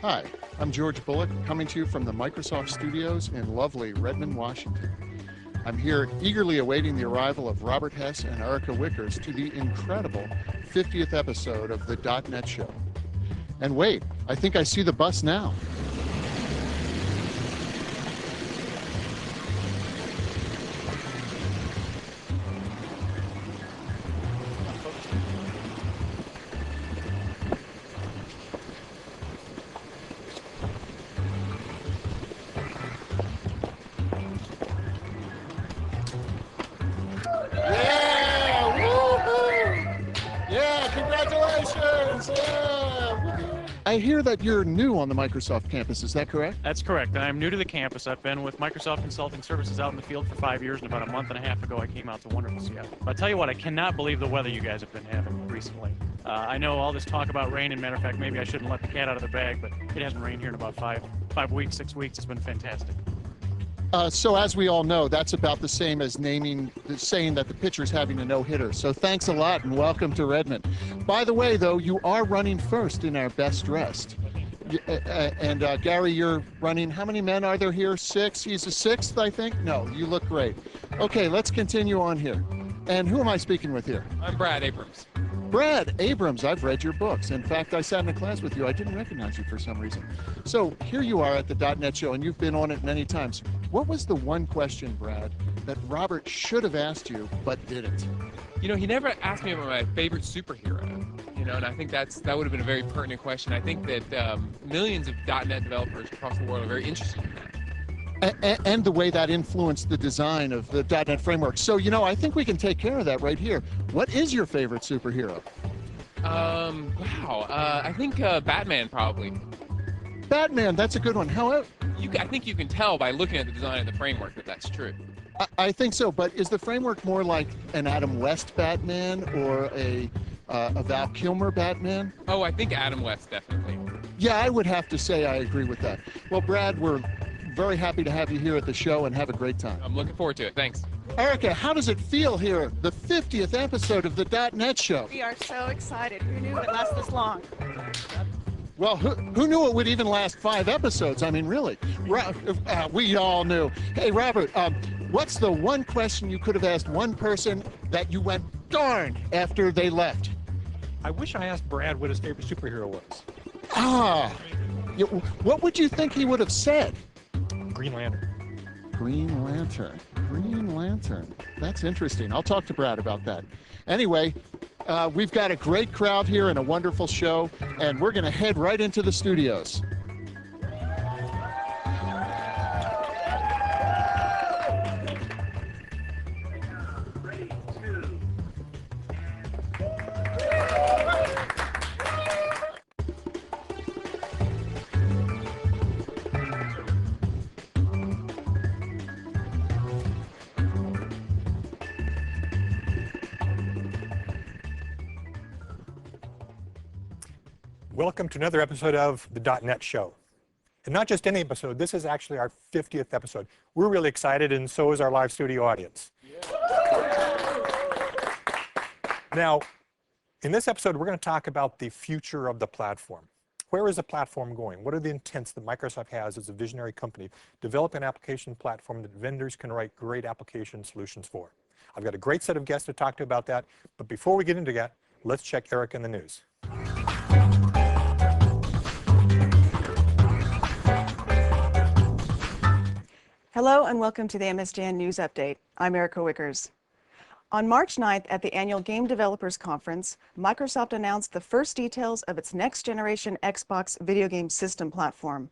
Hi, I'm George Bullock, coming to you from the Microsoft studios in lovely Redmond, Washington. I'm here eagerly awaiting the arrival of Robert Hess and Erica Wiechers to the incredible 50th episode of the .NET Show. And wait, I think I see the bus now. I hear that you're new on the Microsoft campus, is that correct? That's correct. I'm new to the campus. I've been with Microsoft Consulting Services out in the field for 5 years, and about a month and a half ago I came out to wonderful Seattle. But I'll tell you what, I cannot believe the weather you guys have been having recently. I know all this talk about rain, and matter of fact, maybe I shouldn't let the cat out of the bag, but it hasn't rained here in about 5 weeks, 6 weeks. It's been fantastic. So as we all know, that's about the same as saying that the pitcher's having a no-hitter. So thanks a lot and welcome to Redmond. By the way, though, you are running first in our best dressed. And Gary, you're running, how many men are there here? 6? He's a 6th, I think? No, you look great. Okay, let's continue on here. And who am I speaking with here? I'm Brad Abrams. Brad Abrams, I've read your books. In fact, I sat in a class with you. I didn't recognize you for some reason. So here you are at the .NET Show, and you've been on it many times. What was the one question, Brad, that Robert should have asked you but didn't? You know, he never asked me about my favorite superhero. You know, and I think that would have been a very pertinent question. I think that millions of .NET developers across the world are very interested in that. And the way that influenced the design of the .NET framework. So, you know, I think we can take care of that right here. What is your favorite superhero? Wow. I think Batman probably. Batman, that's a good one. However, I think you can tell by looking at the design of the framework that that's true. I think so, but is the framework more like an Adam West Batman or a Val Kilmer Batman? Oh, I think Adam West, definitely. Yeah, I would have to say I agree with that. Well, Brad, we're very happy to have you here at the show and have a great time. I'm looking forward to it. Thanks. Erica, how does it feel here, the 50th episode of the .NET Show? We are so excited. Who knew it would last this long? Well, who knew it would even last 5 episodes? I mean, really, we all knew. Hey, Robert, what's the one question you could have asked one person that you went darn after they left? I wish I asked Brad what his favorite superhero was. What would you think he would have said? Green Lantern. Green Lantern. Green Lantern. That's interesting. I'll talk to Brad about that. Anyway, we've got a great crowd here and a wonderful show, and we're going to head right into the studios. Welcome to another episode of the .NET Show. And not just any episode, this is actually our 50th episode. We're really excited, and so is our live studio audience. Now, in this episode, we're going to talk about the future of the platform. Where is the platform going? What are the intents that Microsoft has as a visionary company? Develop an application platform that vendors can write great application solutions for. I've got a great set of guests to talk to about that, but before we get into that, let's check Eric in the news. Hello and welcome to the MSDN News Update. I'm Erica Wiechers. On March 9th at the annual Game Developers Conference, Microsoft announced the first details of its next-generation Xbox video game system platform.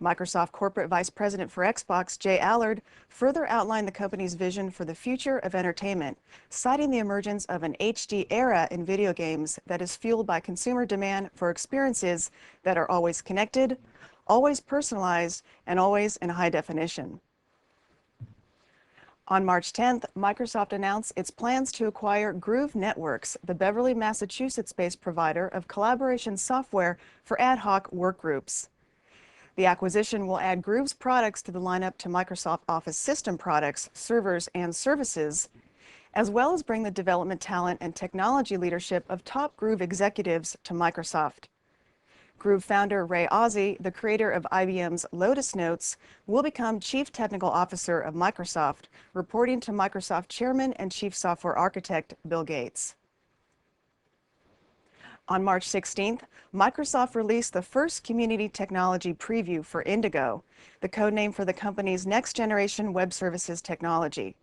Microsoft Corporate Vice President for Xbox, Jay Allard, further outlined the company's vision for the future of entertainment, citing the emergence of an HD era in video games that is fueled by consumer demand for experiences that are always connected, always personalized, and always in high definition. On March 10th, Microsoft announced its plans to acquire Groove Networks, the Beverly, Massachusetts-based provider of collaboration software for ad hoc workgroups. The acquisition will add Groove's products to the lineup to Microsoft Office system products, servers, and services, as well as bring the development talent and technology leadership of top Groove executives to Microsoft. Groove founder Ray Ozzie, the creator of IBM's Lotus Notes, will become Chief Technical Officer of Microsoft, reporting to Microsoft Chairman and Chief Software Architect Bill Gates. On March 16th, Microsoft released the first community technology preview for Indigo, the codename for the company's next-generation web services technology.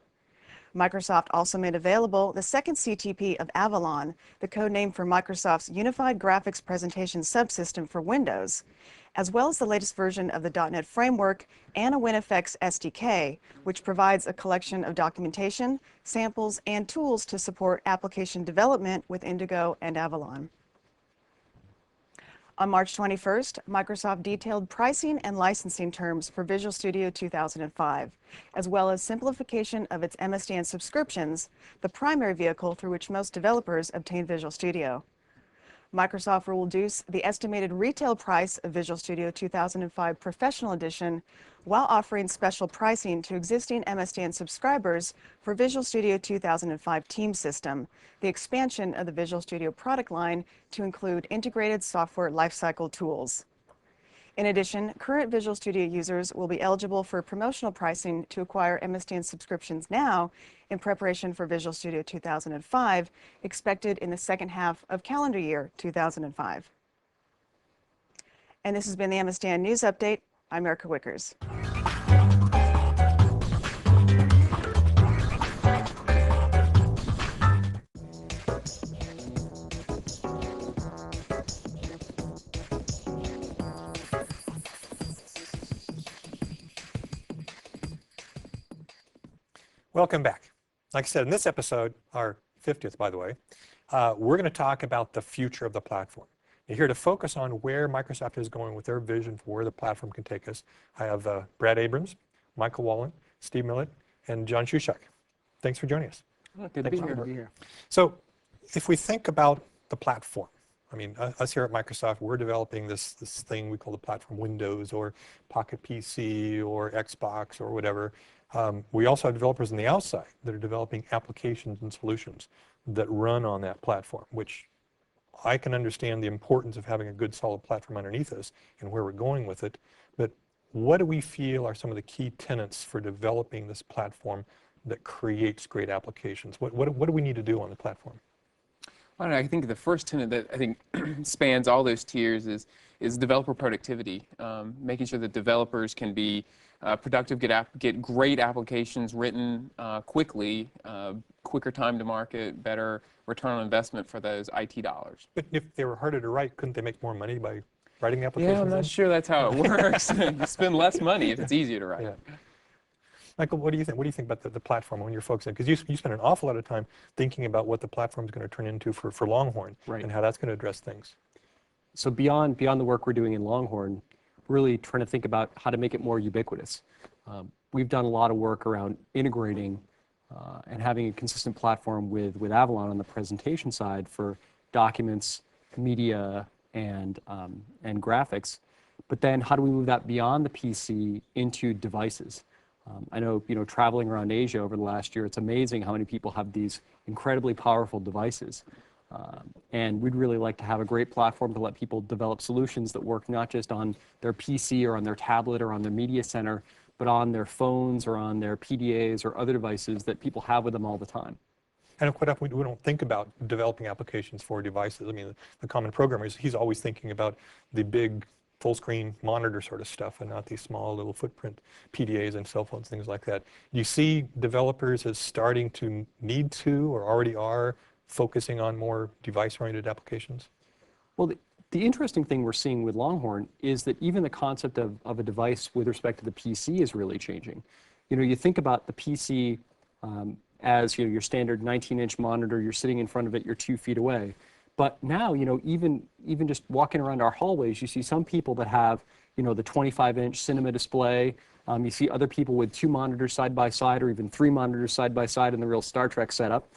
Microsoft also made available the second CTP of Avalon, the codename for Microsoft's Unified Graphics Presentation Subsystem for Windows, as well as the latest version of the .NET Framework and a WinFX SDK, which provides a collection of documentation, samples, and tools to support application development with Indigo and Avalon. On March 21st, Microsoft detailed pricing and licensing terms for Visual Studio 2005, as well as simplification of its MSDN subscriptions, the primary vehicle through which most developers obtain Visual Studio. Microsoft will reduce the estimated retail price of Visual Studio 2005 Professional Edition while offering special pricing to existing MSDN subscribers for Visual Studio 2005 Team System, the expansion of the Visual Studio product line to include integrated software lifecycle tools. In addition, current Visual Studio users will be eligible for promotional pricing to acquire MSDN subscriptions now in preparation for Visual Studio 2005, expected in the second half of calendar year 2005. And this has been the MSDN News Update. I'm Erica Wiechers. Welcome back. Like I said, in this episode, our 50th, by the way, we're going to talk about the future of the platform. You're here to focus on where Microsoft is going with their vision for where the platform can take us. I have Brad Abrams, Michael Wallen, Steve Millett, and John Shushak. Thanks for joining us. Oh, good to be here. So if we think about the platform, I mean, us here at Microsoft, we're developing this thing we call the platform Windows or Pocket PC or Xbox or whatever. We also have developers on the outside that are developing applications and solutions that run on that platform, which I can understand the importance of having a good solid platform underneath us and where we're going with it. But what do we feel are some of the key tenets for developing this platform that creates great applications? What do we need to do on the platform? I think the first tenet that I think spans all those tiers is developer productivity, making sure that developers can be productive, get great applications written quickly, quicker time to market, better return on investment for those IT dollars. But if they were harder to write, couldn't they make more money by writing the applications? Yeah, I'm not sure that's how it works. You spend less money if it's easier to write. Yeah. Michael, what do you think? What do you think about the platform when you're focusing? Because you spend an awful lot of time thinking about what the platform is going to turn into for Longhorn, Right. And how that's going to address things. So beyond the work we're doing in Longhorn, really trying to think about how to make it more ubiquitous. We've done a lot of work around integrating and having a consistent platform with Avalon on the presentation side for documents, media, and graphics. But then how do we move that beyond the PC into devices? I know, traveling around Asia over the last year, it's amazing how many people have these incredibly powerful devices. And we'd really like to have a great platform to let people develop solutions that work not just on their PC or on their tablet or on their media center, but on their phones or on their PDAs or other devices that people have with them all the time. And quite often we don't think about developing applications for devices. I mean, the common programmer, he's always thinking about the big full screen monitor sort of stuff and not these small little footprint PDAs and cell phones, things like that. Do you see developers as starting to need to or already are focusing on more device-oriented applications? Well, the interesting thing we're seeing with Longhorn is that even the concept of a device with respect to the PC is really changing. You think about the PC as your standard 19-inch monitor, you're sitting in front of it, you're 2 feet away. But now, even just walking around our hallways, you see some people that have, the 25-inch cinema display. You see other people with 2 monitors side by side, or even 3 monitors side by side in the real Star Trek setup,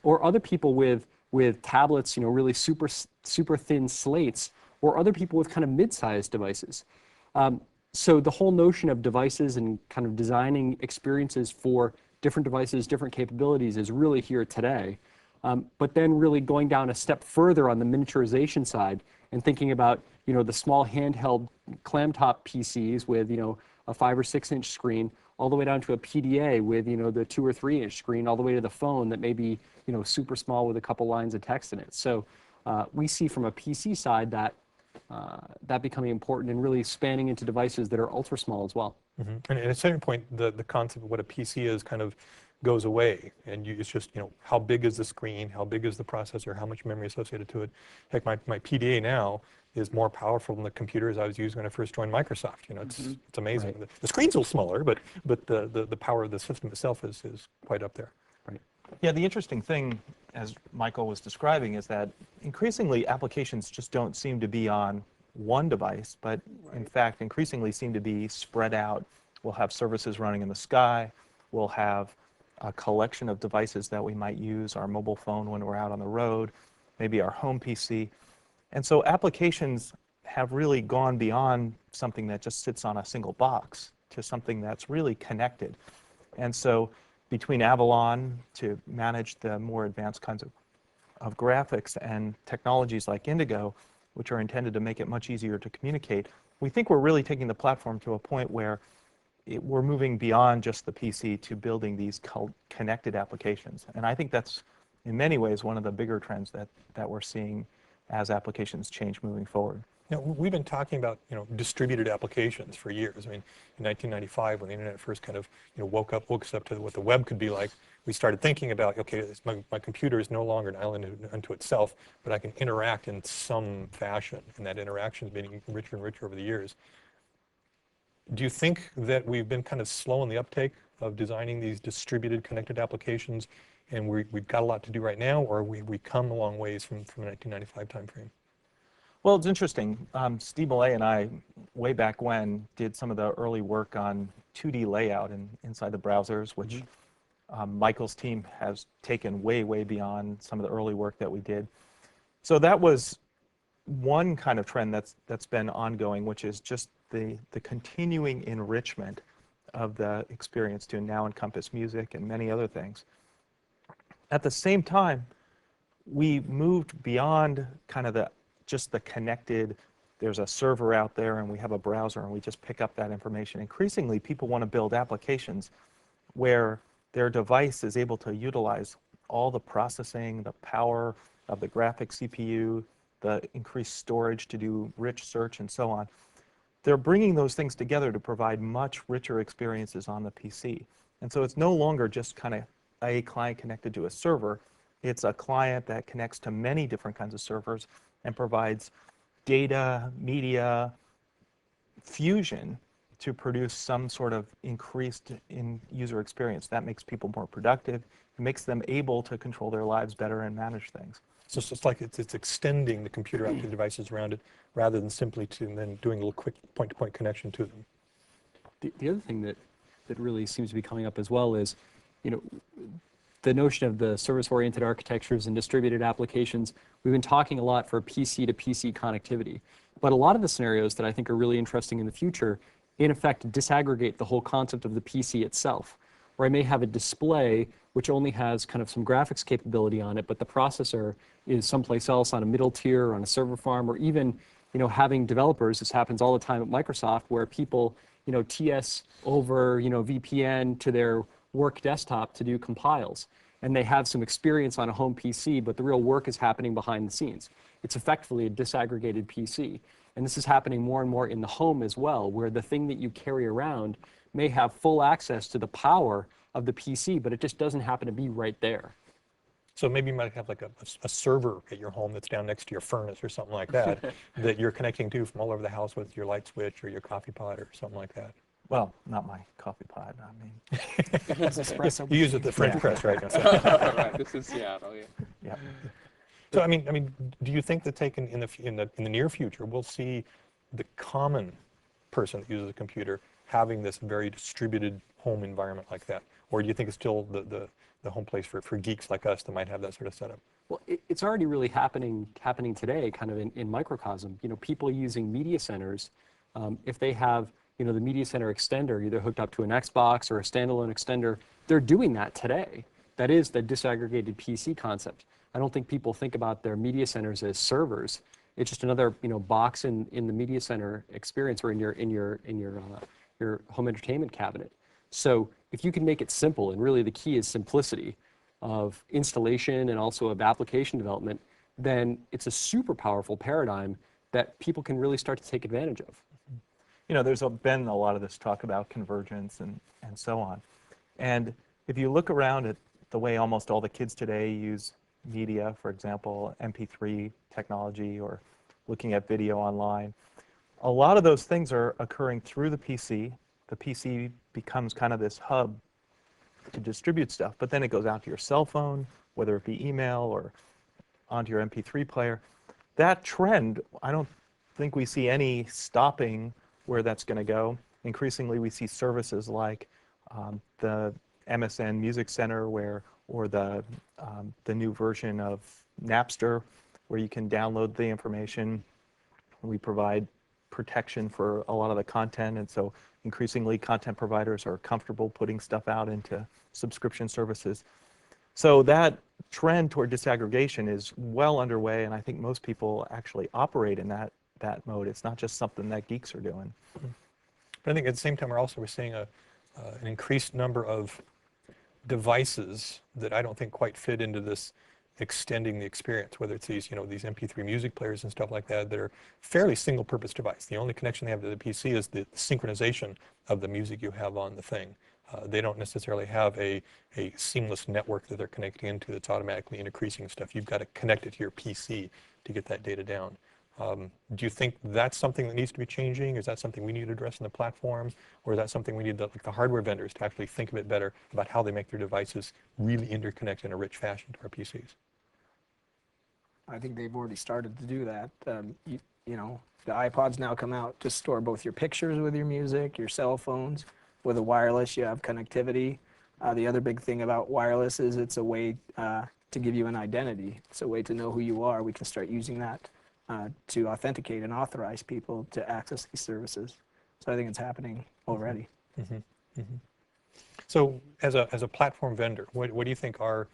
or other people with tablets, really super thin slates, or other people with kind of mid-sized devices. So the whole notion of devices and kind of designing experiences for different devices, different capabilities is really here today. But then really going down a step further on the miniaturization side and thinking about, the small handheld clam top PCs with, a 5 or 6 inch screen, all the way down to a PDA with, the 2 or 3 inch screen, all the way to the phone that may be, super small with a couple lines of text in it. So we see from a PC side that that becoming important and really spanning into devices that are ultra small as well. And at a certain point, the concept of what a PC is kind of goes away, and it's just, how big is the screen, how big is the processor, how much memory associated to it. Heck, my PDA now is more powerful than the computers I was using when I first joined Microsoft. It's amazing. Right. The screen's a little smaller, but the power of the system itself is quite up there. Right. Yeah, the interesting thing, as Michael was describing, is that increasingly applications just don't seem to be on one device, but in fact increasingly seem to be spread out. We'll have services running in the sky. We'll have a collection of devices that we might use, our mobile phone when we're out on the road, maybe our home PC. And so applications have really gone beyond something that just sits on a single box to something that's really connected. And so between Avalon to manage the more advanced kinds of graphics and technologies like Indigo, which are intended to make it much easier to communicate, we think we're really taking the platform to a point where we're moving beyond just the PC to building these connected applications. And I think that's, in many ways, one of the bigger trends that we're seeing as applications change moving forward. We've been talking about, distributed applications for years. I mean, in 1995, when the internet first kind of, woke us up to what the web could be like, we started thinking about, okay, my computer is no longer an island unto itself, but I can interact in some fashion, and that interaction is getting richer and richer over the years. Do you think that we've been kind of slow in the uptake of designing these distributed connected applications, and we've got a lot to do right now, or we come a long ways from the 1995 timeframe? Well, it's interesting. Steve Millay and I, way back when, did some of the early work on 2D layout inside the browsers, which Michael's team has taken way, way beyond some of the early work that we did. So that was one kind of trend that's been ongoing, which is just the continuing enrichment of the experience to now encompass music and many other things. At the same time, we moved beyond kind of just the connected, there's a server out there and we have a browser and we just pick up that information. Increasingly, people want to build applications where their device is able to utilize all the processing, the power of the graphics CPU, the increased storage to do rich search and so on. They're bringing those things together to provide much richer experiences on the PC. And so it's no longer just kind of a client connected to a server. It's a client that connects to many different kinds of servers and provides data, media, fusion to produce some sort of increased in user experience. That makes people more productive. It makes them able to control their lives better and manage things. So it's like it's extending the computer out to devices around it, rather than simply then doing a little quick point-to-point connection to them. The other thing that really seems to be coming up as well is, the notion of the service-oriented architectures and distributed applications. We've been talking a lot for PC to PC connectivity, but a lot of the scenarios that I think are really interesting in the future, in effect, disaggregate the whole concept of the PC itself, where I may have a display which only has kind of some graphics capability on it, but the processor is someplace else on a middle tier or on a server farm, or even, having developers. This happens all the time at Microsoft, where people, TS over, VPN to their work desktop to do compiles, and they have some experience on a home PC, but the real work is happening behind the scenes. It's effectively a disaggregated PC. And this is happening more and more in the home as well, where the thing that you carry around may have full access to the power of the PC, but it just doesn't happen to be right there. So maybe you might have like a server at your home that's down next to your furnace or something like that, that you're connecting to from all over the house with your light switch or your coffee pot or something like that. Well, not my coffee pot, I mean. You use it at the French press, right? Right, this is Seattle, yeah. Yeah. So I mean, do you think that in the near future we'll see the common person that uses a computer having this very distributed home environment like that, or do you think it's still the home place for geeks like us that might have that sort of setup? Well, it's already really happening today, kind of in microcosm. People using media centers, if they have the media center extender either hooked up to an Xbox or a standalone extender, they're doing that today. That is the disaggregated PC concept. I don't think people think about their media centers as servers. It's just another box in the media center experience or in your home entertainment cabinet. So if you can make it simple, and really the key is simplicity of installation and also of application development, then it's a super powerful paradigm that people can really start to take advantage of. There's been a lot of this talk about convergence and so on. And if you look around at the way almost all the kids today use media, for example, MP3 technology or looking at video online, a lot of those things are occurring through the PC. The PC becomes kind of this hub to distribute stuff, but then it goes out to your cell phone, whether it be email or onto your MP3 player. That trend, I don't think we see any stopping where that's going to go. Increasingly, we see services like the MSN Music Center, or the new version of Napster, where you can download the information. We provide protection for a lot of the content, and so increasingly content providers are comfortable putting stuff out into subscription services. So that trend toward disaggregation is well underway, and I think most people actually operate in that mode. It's not just something that geeks are doing. But I think at the same time, we're seeing an increased number of devices that I don't think quite fit into this extending the experience, whether it's these MP3 music players and stuff like that are fairly single-purpose device. The only connection they have to the PC is the synchronization of the music you have on the thing. They don't necessarily have a seamless network that they're connecting into that's automatically increasing stuff. You've got to connect it to your PC to get that data down. Do you think that's something that needs to be changing? Is that something we need to address in the platforms? Or is that something we need, like the hardware vendors, to actually think a bit better about how they make their devices really interconnect in a rich fashion to our PCs? I think they've already started to do that. The iPods now come out to store both your pictures with your music, your cell phones. With a wireless, you have connectivity. The other big thing about wireless is it's a way to give you an identity. It's a way to know who you are. We can start using that to authenticate and authorize people to access these services. So I think it's happening already. Mm-hmm. Mm-hmm. So as a platform vendor, what do you think our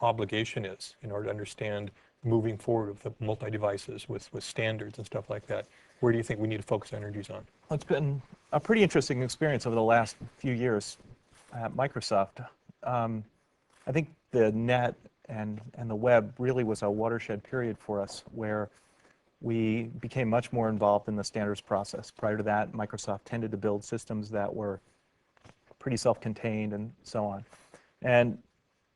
obligation is in order to understand moving forward with the multi-devices, with standards and stuff like that? Where do you think we need to focus energies on? Well, it's been a pretty interesting experience over the last few years at Microsoft. I think the net and the web really was a watershed period for us, where we became much more involved in the standards process. Prior to that, Microsoft tended to build systems that were pretty self-contained and so on. And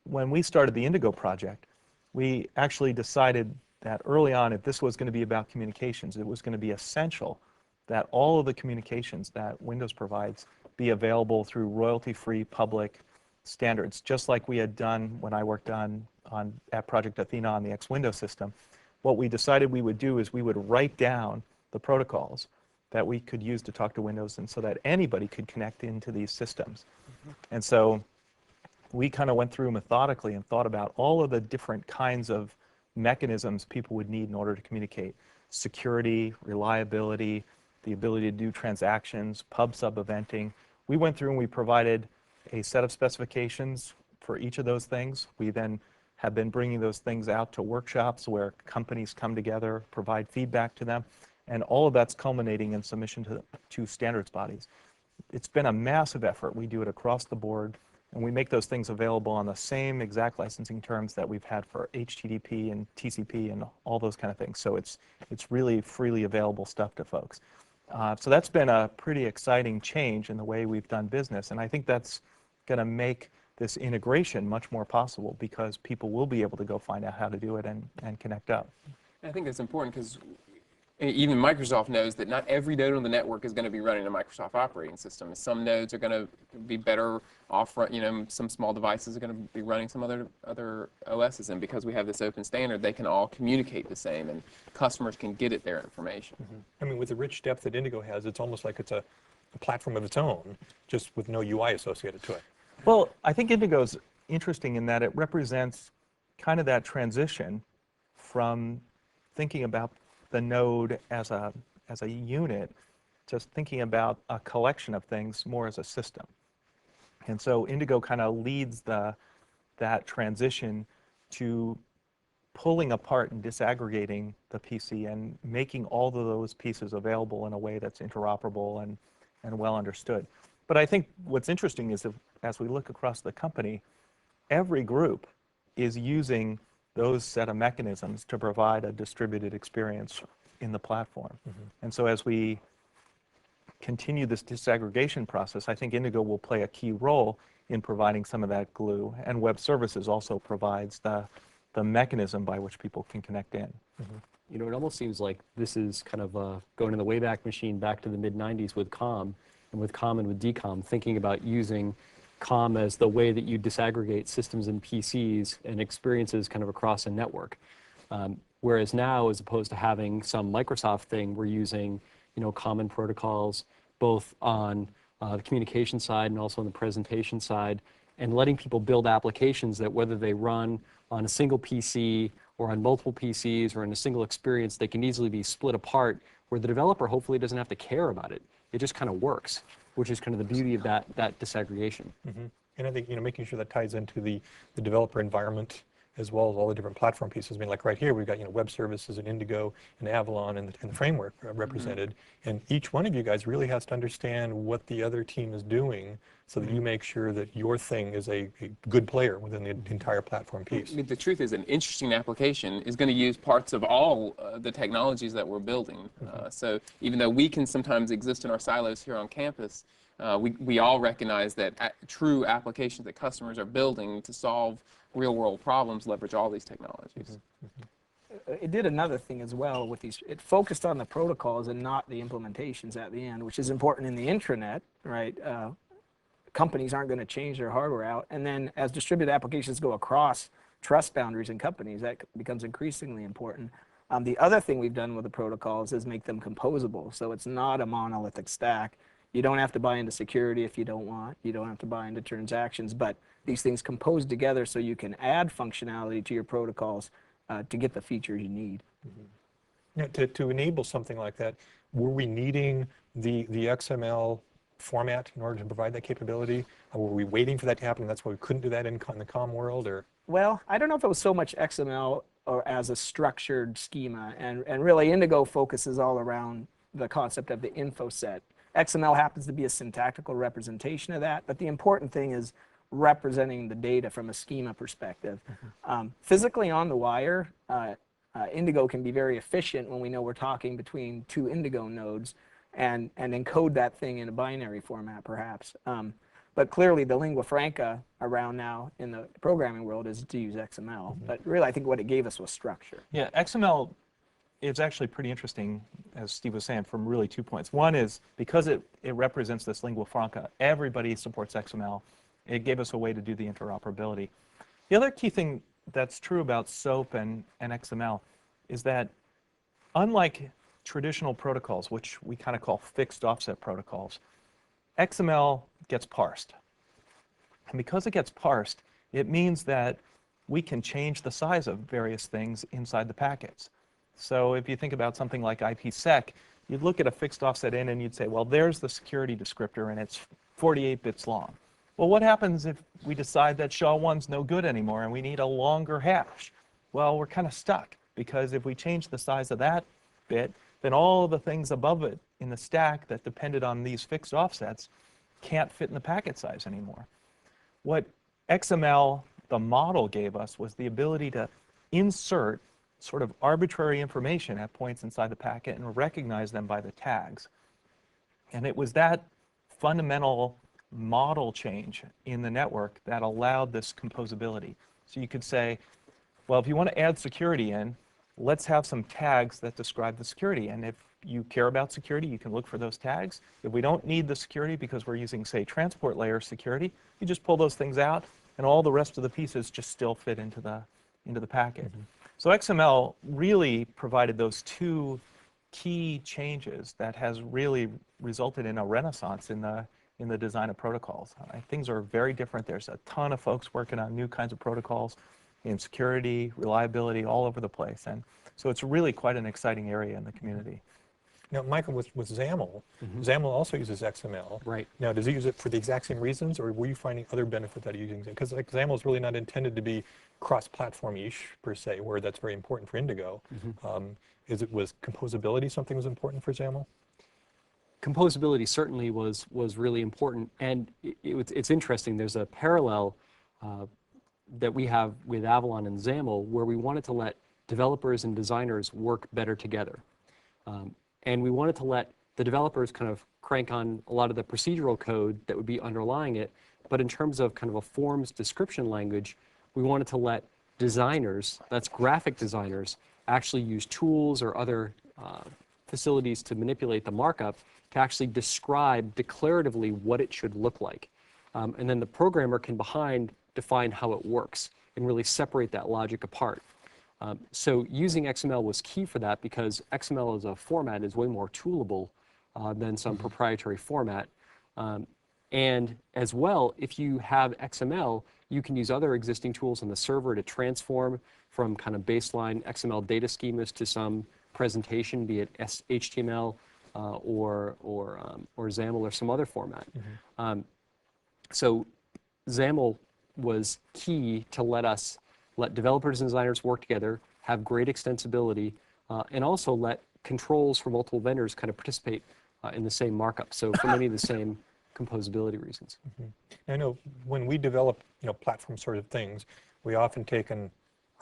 when we started the Indigo project, we actually decided that early on, if this was going to be about communications, it was going to be essential that all of the communications that Windows provides be available through royalty-free public standards, just like we had done when I worked at Project Athena on the X-Window system. What we decided we would do is we would write down the protocols that we could use to talk to Windows, and so that anybody could connect into these systems. And so we kind of went through methodically and thought about all of the different kinds of mechanisms people would need in order to communicate. Security, reliability, the ability to do transactions, pub-sub eventing. We went through and we provided a set of specifications for each of those things. We then have been bringing those things out to workshops where companies come together, provide feedback to them, and all of that's culminating in submission to standards bodies. It's been a massive effort. We do it across the board, and we make those things available on the same exact licensing terms that we've had for HTTP and TCP and all those kind of things. So it's really freely available stuff to folks. So that's been a pretty exciting change in the way we've done business, and I think that's going to make this integration much more possible, because people will be able to go find out how to do it and connect up. I think that's important because even Microsoft knows that not every node on the network is going to be running a Microsoft operating system. Some nodes are going to be better off, some small devices are going to be running some other OSs, and because we have this open standard, they can all communicate the same, and customers can get at their information. Mm-hmm. I mean, with the rich depth that Indigo has, it's almost like it's a platform of its own, just with no UI associated to it. Well, I think Indigo's interesting in that it represents kind of that transition from thinking about the node as a unit, just thinking about a collection of things more as a system. And so Indigo kind of leads that transition to pulling apart and disaggregating the PC and making all of those pieces available in a way that's interoperable and well understood. But I think what's interesting is as we look across the company, every group is using those set of mechanisms to provide a distributed experience in the platform. And so as we continue this disaggregation process, I think Indigo will play a key role in providing some of that glue, and web services also provides the mechanism by which people can connect in. You know, it almost seems like this is kind of going in the Wayback Machine back to the mid-90s with COM, and with COM and with DCOM, thinking about using COM as the way that you disaggregate systems and PCs and experiences kind of across a network. Whereas now, as opposed to having some Microsoft thing, we're using, you know, common protocols, both on the communication side and also on the presentation side, and letting people build applications that, whether they run on a single PC or on multiple PCs or in a single experience, they can easily be split apart, where the developer hopefully doesn't have to care about it. It just kind of works, which is kind of the beauty of that disaggregation. And I think, you know, making sure that ties into the developer environment as well as all the different platform pieces. I mean, like right here, we've got, you know, web services and Indigo and Avalon and the framework represented. And each one of you guys really has to understand what the other team is doing so that you make sure that your thing is a good player within the entire platform piece. I mean, the truth is, an interesting application is going to use parts of all the technologies that we're building. So even though we can sometimes exist in our silos here on campus, we all recognize that true applications that customers are building to solve real-world problems leverage all these technologies. It did another thing as well with these. It focused on the protocols and not the implementations at the end, which is important in the intranet, right? Companies aren't going to change their hardware out. And then as distributed applications go across trust boundaries in companies, that becomes increasingly important. The other thing we've done with the protocols is make them composable. So it's not a monolithic stack. You don't have to buy into security if you don't want. You don't have to buy into transactions, but these things compose together so you can add functionality to your protocols to get the features you need. Yeah, to enable something like that, were we needing the XML format in order to provide that capability? Or were we waiting for that to happen and that's why we couldn't do that in the COM world? Or Well, I don't know if it was so much XML or as a structured schema, and really Indigo focuses all around the concept of the info set. XML happens to be a syntactical representation of that, but the important thing is representing the data from a schema perspective. Physically on the wire, Indigo can be very efficient when we know we're talking between two Indigo nodes and encode that thing in a binary format perhaps. But clearly the lingua franca around now in the programming world is to use XML. But really I think what it gave us was structure. Yeah, XML is actually pretty interesting, as Steve was saying, from really 2 points. One is because it represents this lingua franca, everybody supports XML. It gave us a way to do the interoperability. The other key thing that's true about SOAP and XML is that unlike traditional protocols, which we kind of call fixed offset protocols, XML gets parsed. And because it gets parsed, it means that we can change the size of various things inside the packets. So if you think about something like IPsec, you'd look at a fixed offset in and you'd say, well, there's the security descriptor and it's 48 bits long. Well, what happens if we decide that SHA-1's no good anymore and we need a longer hash? Well, we're kind of stuck, because if we change the size of that bit, then all of the things above it in the stack that depended on these fixed offsets can't fit in the packet size anymore. What XML, the model, gave us was the ability to insert sort of arbitrary information at points inside the packet and recognize them by the tags. And it was that fundamental model change in the network that allowed this composability. So you could say, well, if you want to add security in, let's have some tags that describe the security. And if you care about security, you can look for those tags. If we don't need the security because we're using, say, transport layer security, you just pull those things out and all the rest of the pieces just still fit into the packet. So XML really provided those two key changes that has really resulted in a renaissance in the design of protocols. Things are very different. There's a ton of folks working on new kinds of protocols in security, reliability, all over the place. And so it's really quite an exciting area in the community. Now, Michael, with XAML, XAML also uses XML. Right. Now, does it use it for the exact same reasons, or were you finding other benefit that are using it? Because like, XAML is really not intended to be cross-platform-ish, per se, where that's very important for Indigo. Was composability something that was important for XAML? Composability certainly was really important, and it's interesting. There's a parallel that we have with Avalon and XAML where we wanted to let developers and designers work better together. And we wanted to let the developers kind of crank on a lot of the procedural code that would be underlying it, but in terms of kind of a forms description language, we wanted to let designers, that's graphic designers, actually use tools or other facilities to manipulate the markup to actually describe declaratively what it should look like. And then the programmer can define how it works and really separate that logic apart. So using XML was key for that because XML as a format is way more toolable than some proprietary format. And as well, if you have XML, you can use other existing tools on the server to transform from kind of baseline XML data schemas to some presentation, be it HTML or XAML or some other format. So XAML was key to let developers and designers work together, have great extensibility, and also let controls for multiple vendors kind of participate in the same markup. So for many of the same composability reasons. I know when we develop, platform sort of things, we often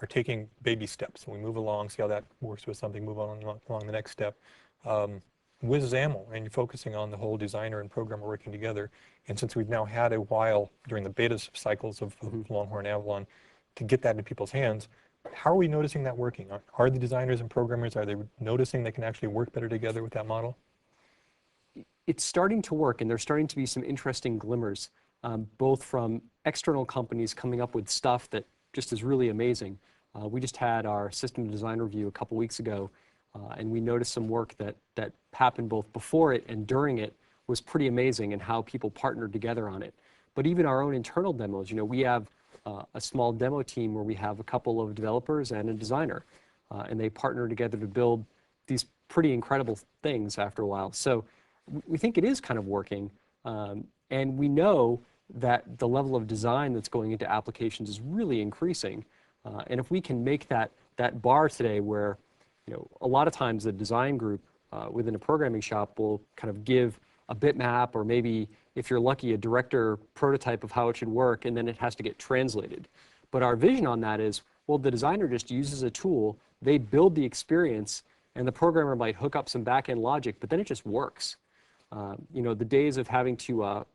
are taking baby steps. And we move along, see how that works with something, move on along the next step. With XAML, and you're focusing on the whole designer and programmer working together, and since we've now had a while during the beta cycles of Longhorn Avalon to get that into people's hands, how are we noticing that working? Are the designers and programmers, are they noticing they can actually work better together with that model? It's starting to work, and there's starting to be some interesting glimmers, both from external companies coming up with stuff that just is really amazing. We just had our system design review a couple weeks ago, and we noticed some work that happened both before it and during it was pretty amazing, and how people partnered together on it. But even our own internal demos, we have a small demo team where we have a couple of developers and a designer, and they partner together to build these pretty incredible things after a while. So we think it is kind of working, and we know that the level of design that's going into applications is really increasing. And if we can make that bar today where, a lot of times the design group within a programming shop will kind of give a bitmap, or maybe, if you're lucky, a director prototype of how it should work, and then it has to get translated. But our vision on that is, well, the designer just uses a tool, they build the experience, and the programmer might hook up some back-end logic, but then it just works. The days of having to,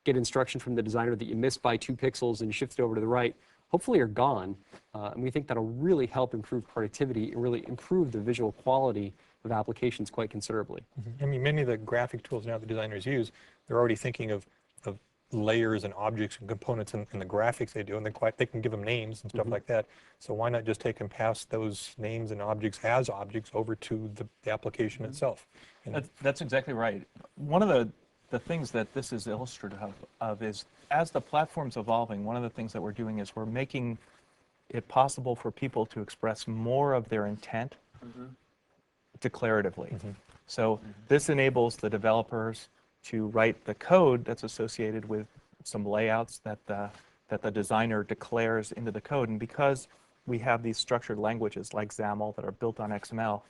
get instruction from the designer that you missed by 2 pixels and shift it over to the right, hopefully are gone. And we think that'll really help improve productivity and really improve the visual quality of applications quite considerably. I mean, many of the graphic tools now that designers use, they're already thinking of layers and objects and components in the graphics they do, and they can give them names and stuff like that. So why not just take and pass those names and objects as objects over to the application itself? That's exactly right. One of the things that this is illustrative of is, as the platform's evolving, one of the things that we're doing is we're making it possible for people to express more of their intent declaratively. So this enables the developers to write the code that's associated with some layouts that the designer declares into the code. And because we have these structured languages like XAML that are built on XML,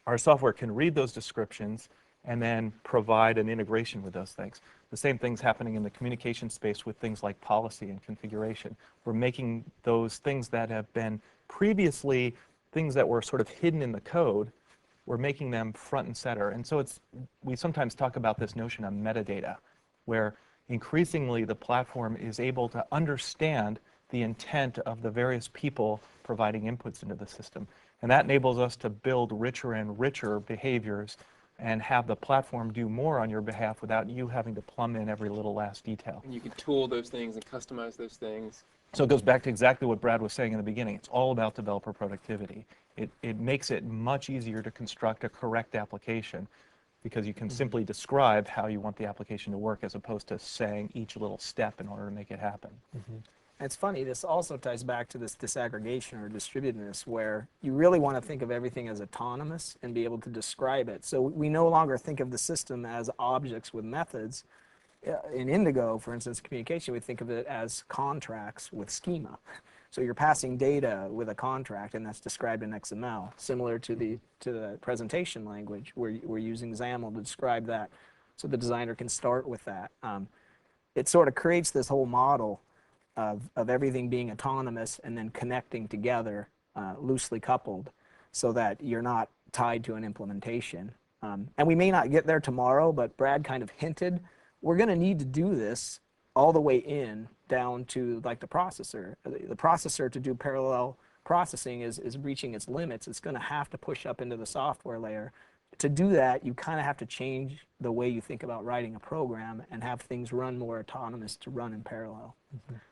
our software can read those descriptions and then provide an integration with those things. The same thing's happening in the communication space with things like policy and configuration. We're making those things that have been previously things that were sort of hidden in the code, we're making them front and center. And so we sometimes talk about this notion of metadata, where increasingly the platform is able to understand the intent of the various people providing inputs into the system. And that enables us to build richer and richer behaviors and have the platform do more on your behalf without you having to plumb in every little last detail. And you can tool those things and customize those things. So it goes back to exactly what Brad was saying in the beginning. It's all about developer productivity. It makes it much easier to construct a correct application because you can simply describe how you want the application to work as opposed to saying each little step in order to make it happen. It's funny, this also ties back to this disaggregation or distributedness, where you really want to think of everything as autonomous and be able to describe it. So we no longer think of the system as objects with methods. In Indigo, for instance, communication, we think of it as contracts with schema. So you're passing data with a contract, and that's described in XML, similar to the presentation language. We're using XAML to describe that, so the designer can start with that. It sort of creates this whole model of everything being autonomous and then connecting together, loosely coupled, so that you're not tied to an implementation. And we may not get there tomorrow, but Brad kind of hinted, we're going to need to do this all the way in down to like the processor. The processor, to do parallel processing, is reaching its limits. It's going to have to push up into the software layer. To do that, you kind of have to change the way you think about writing a program and have things run more autonomous to run in parallel.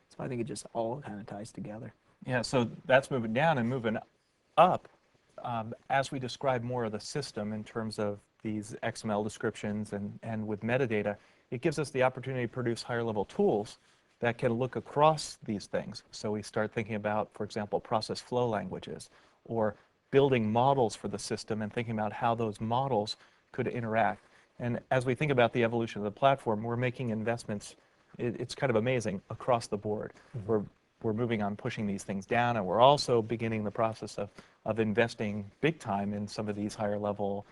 So I think it just all kind of ties together. Yeah, so that's moving down and moving up as we describe more of the system in terms of these XML descriptions and with metadata. It gives us the opportunity to produce higher level tools that can look across these things. So we start thinking about, for example, process flow languages, or building models for the system and thinking about how those models could interact. And as we think about the evolution of the platform, we're making investments, it's kind of amazing, across the board. We're moving on pushing these things down, and we're also beginning the process of investing big time in some of these higher level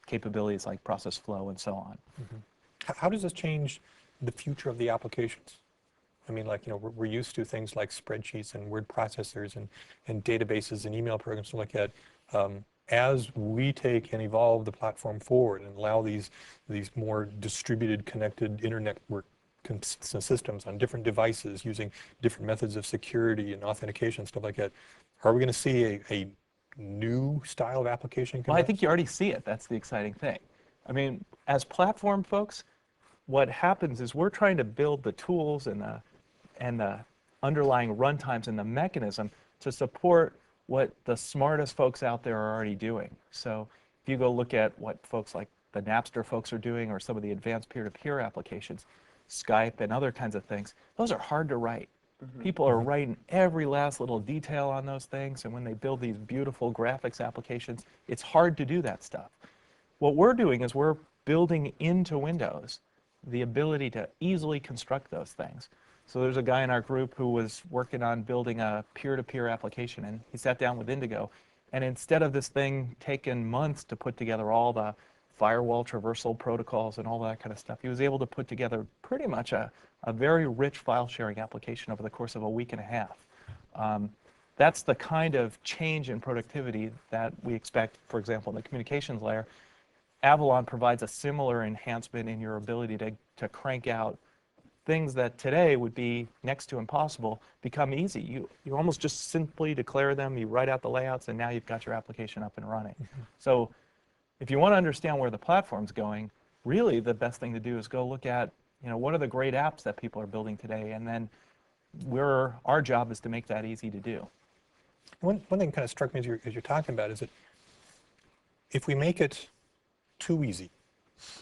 capabilities like process flow and so on. How does this change the future of the applications? I mean, like, we're used to things like spreadsheets and word processors and databases and email programs, stuff like that. As we take and evolve the platform forward and allow these more distributed, connected internet systems on different devices using different methods of security and authentication, stuff like that, are we going to see a new style of application? Well, I think you already see it. That's the exciting thing. I mean, as platform folks, what happens is we're trying to build the tools and the underlying runtimes and the mechanism to support what the smartest folks out there are already doing. So if you go look at what folks like the Napster folks are doing, or some of the advanced peer-to-peer applications, Skype and other kinds of things, those are hard to write. People are writing every last little detail on those things, and when they build these beautiful graphics applications, it's hard to do that stuff. What we're doing is we're building into Windows the ability to easily construct those things. So there's a guy in our group who was working on building a peer-to-peer application, and he sat down with Indigo, and instead of this thing taking months to put together all the firewall traversal protocols and all that kind of stuff, he was able to put together pretty much a very rich file sharing application over the course of a week and a half. That's the kind of change in productivity that we expect, for example, in the communications layer. Avalon provides a similar enhancement in your ability to crank out things that today would be next to impossible, become easy. You almost just simply declare them, you write out the layouts, and now you've got your application up and running. So if you want to understand where the platform's going, really the best thing to do is go look at, what are the great apps that people are building today, and then our job is to make that easy to do. One thing kind of struck me as you're talking about is that if we make it too easy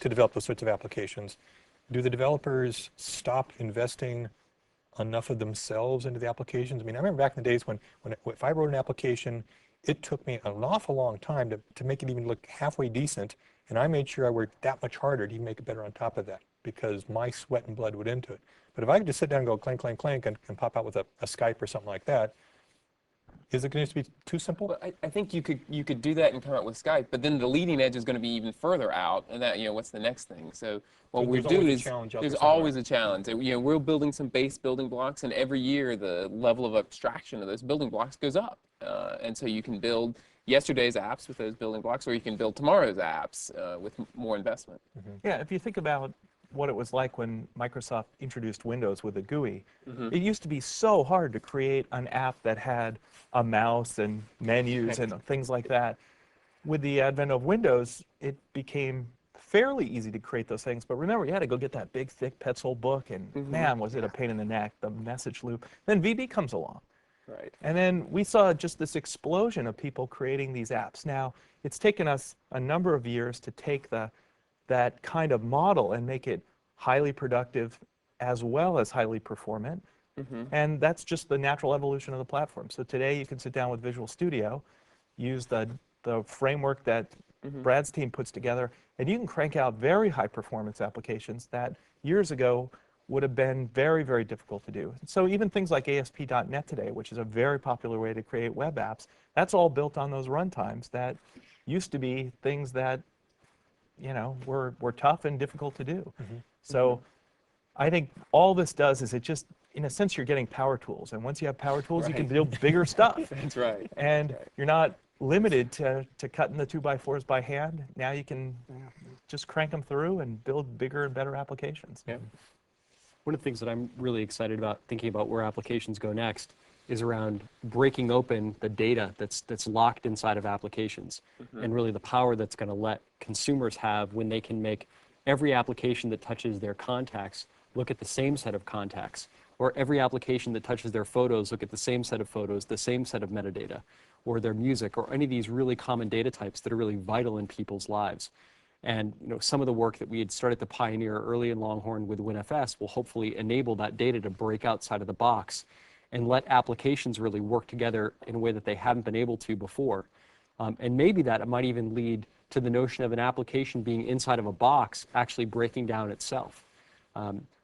to develop those sorts of applications, do the developers stop investing enough of themselves into the applications? I mean, I remember back in the days when if I wrote an application, it took me an awful long time to make it even look halfway decent, and I made sure I worked that much harder to make it better on top of that, because my sweat and blood went into it. But if I could just sit down and go clank, clank, clank, and pop out with a Skype or something like that, is it going to be too simple? Well, I think you could do that and come out with Skype, but then the leading edge is going to be even further out, and that what's the next thing? So what we're doing is there's always a challenge. We're building some base building blocks, and every year the level of abstraction of those building blocks goes up, and so you can build yesterday's apps with those building blocks, or you can build tomorrow's apps with more investment. Yeah, if you think about what it was like when Microsoft introduced Windows with a GUI. It used to be so hard to create an app that had a mouse and menus and things like that. With the advent of Windows, it became fairly easy to create those things. But remember, you had to go get that big, thick Petzl book, and man, was it a pain in the neck, the message loop. Then VB comes along. Right. And then we saw just this explosion of people creating these apps. Now, it's taken us a number of years to take that kind of model and make it highly productive as well as highly performant. And that's just the natural evolution of the platform. So today you can sit down with Visual Studio, use the framework that Brad's team puts together, and you can crank out very high performance applications that years ago would have been very, very difficult to do. So even things like ASP.NET today, which is a very popular way to create web apps, that's all built on those runtimes that used to be things that, you know, were tough and difficult to do. So I think all this does is it just, in a sense, you're getting power tools. And once you have power tools, you can build bigger stuff. That's right. And you're not limited to cutting the 2x4s by hand. Now you can just crank them through and build bigger and better applications. Yeah. One of the things that I'm really excited about thinking about where applications go next is around breaking open the data that's locked inside of applications, and really the power that's going to let consumers have when they can make every application that touches their contacts look at the same set of contacts, or every application that touches their photos look at the same set of photos, the same set of metadata, or their music, or any of these really common data types that are really vital in people's lives. And you know, some of the work that we had started to pioneer early in Longhorn with WinFS will hopefully enable that data to break outside of the box and let applications really work together in a way that they haven't been able to before. And maybe that it might even lead to the notion of an application being inside of a box actually breaking down itself,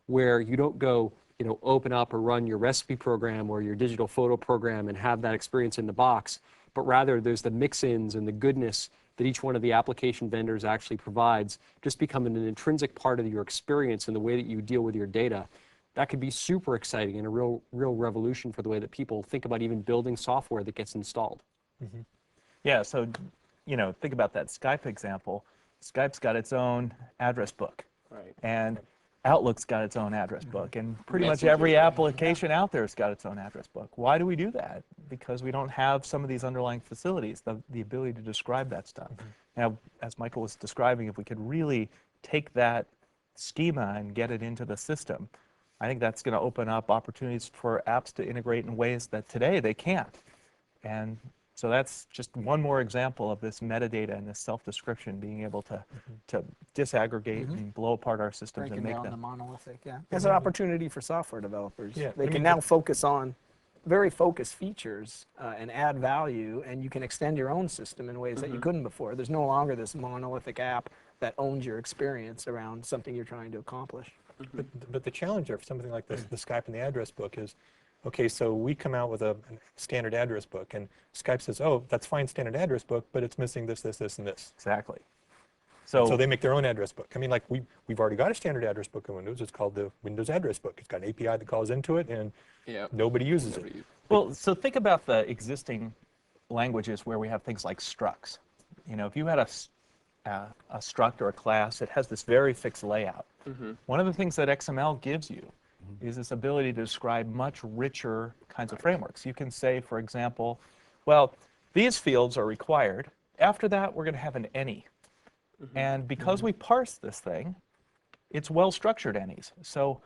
where you don't go, you know, open up or run your recipe program or your digital photo program and have that experience in the box, but rather there's the mix-ins and the goodness that each one of the application vendors actually provides just becoming an intrinsic part of your experience and the way that you deal with your data. That could be super exciting and a real revolution for the way that people think about even building software that gets installed. Yeah, so, you know, think about that Skype example. Skype's got its own address book. Right. And Outlook's got its own address book. And pretty much every application out there has got its own address book. Why do we do that? Because we don't have some of these underlying facilities, the ability to describe that stuff. Now, as Michael was describing, if we could really take that schema and get it into the system, I think that's going to open up opportunities for apps to integrate in ways that today they can't. And so that's just one more example of this metadata and this self-description being able to disaggregate and blow apart our systems and make down the them. monolithic, There's an opportunity for software developers. Yeah, They can now focus on very focused features and add value, and you can extend your own system in ways that you couldn't before. There's no longer this monolithic app that owns your experience around something you're trying to accomplish. But the challenge there for something like this, the Skype and the address book is, okay, so we come out with a standard address book, and Skype says, oh, that's fine, standard address book, but it's missing this, this, this, and this. Exactly. So they make their own address book. I mean, like we've already got a standard address book in Windows. It's called the Windows address book. It's got an API that calls into it, and nobody uses it. Well, so think about the existing languages where we have things like structs. You know, if you had a struct or a class, it has this very fixed layout. One of the things that XML gives you is this ability to describe much richer kinds of frameworks. You can say, for example, well, these fields are required. After that, we're going to have an any. And because we parse this thing, it's well-structured any's. So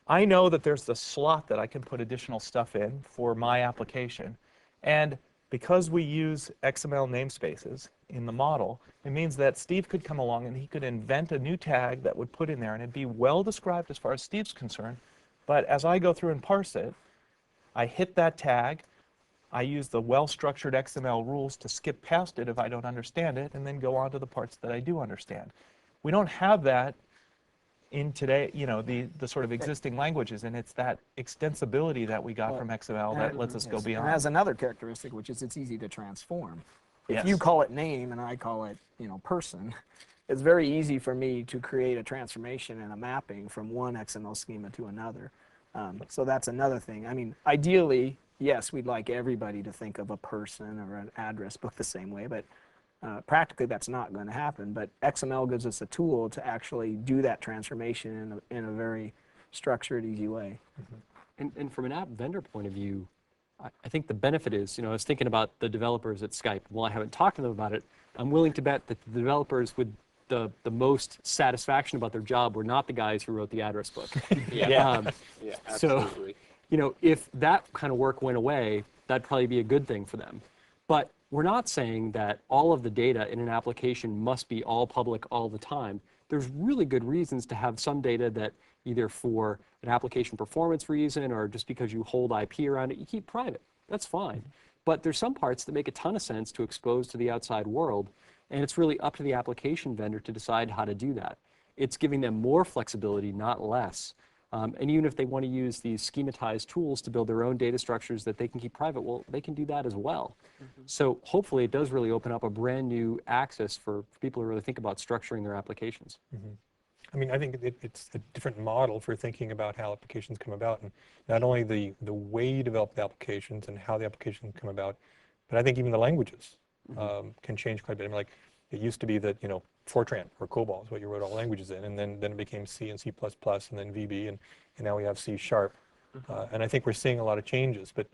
I know that there's the slot that I can put additional stuff in for my application. And because we use XML namespaces in the model, it means that Steve could come along and he could invent a new tag that would put in there, and it'd be well described as far as Steve's concerned. But as I go through and parse it, I hit that tag, I use the well-structured XML rules to skip past it if I don't understand it, and then go on to the parts that I do understand. We don't have that in today, you know, the sort of existing languages, and it's that extensibility that we got from XML that lets us go beyond. It has another characteristic, which is it's easy to transform. Yes. If you call it name and I call it, you know, person, it's very easy for me to create a transformation and a mapping from one XML schema to another. So that's another thing. I mean, ideally, yes, we'd like everybody to think of a person or an address book the same way, but practically that's not going to happen. But XML gives us a tool to actually do that transformation in a very structured, easy way. And from an app vendor point of view, I think the benefit is, you know, I was thinking about the developers at Skype. While I haven't talked to them about it, I'm willing to bet that the developers with the most satisfaction about their job were not the guys who wrote the address book. So, absolutely. you know, if that kind of work went away, that'd probably be a good thing for them. But we're not saying that all of the data in an application must be all public all the time. There's really good reasons to have some data that either for an application performance reason or just because you hold IP around it, you keep private. That's fine. But there's some parts that make a ton of sense to expose to the outside world, and it's really up to the application vendor to decide how to do that. It's giving them more flexibility, not less. And even if they want to use these schematized tools to build their own data structures that they can keep private, well, they can do that as well. So hopefully it does really open up a brand new access for people who really think about structuring their applications. I mean, I think it's a different model for thinking about how applications come about, and not only the way you develop the applications and how the applications come about, but I think even the languages can change quite a bit. I mean, like, it used to be that, you know, Fortran or COBOL is what you wrote all languages in, and then it became C and C++, and then VB, and now we have C#. And I think we're seeing a lot of changes, but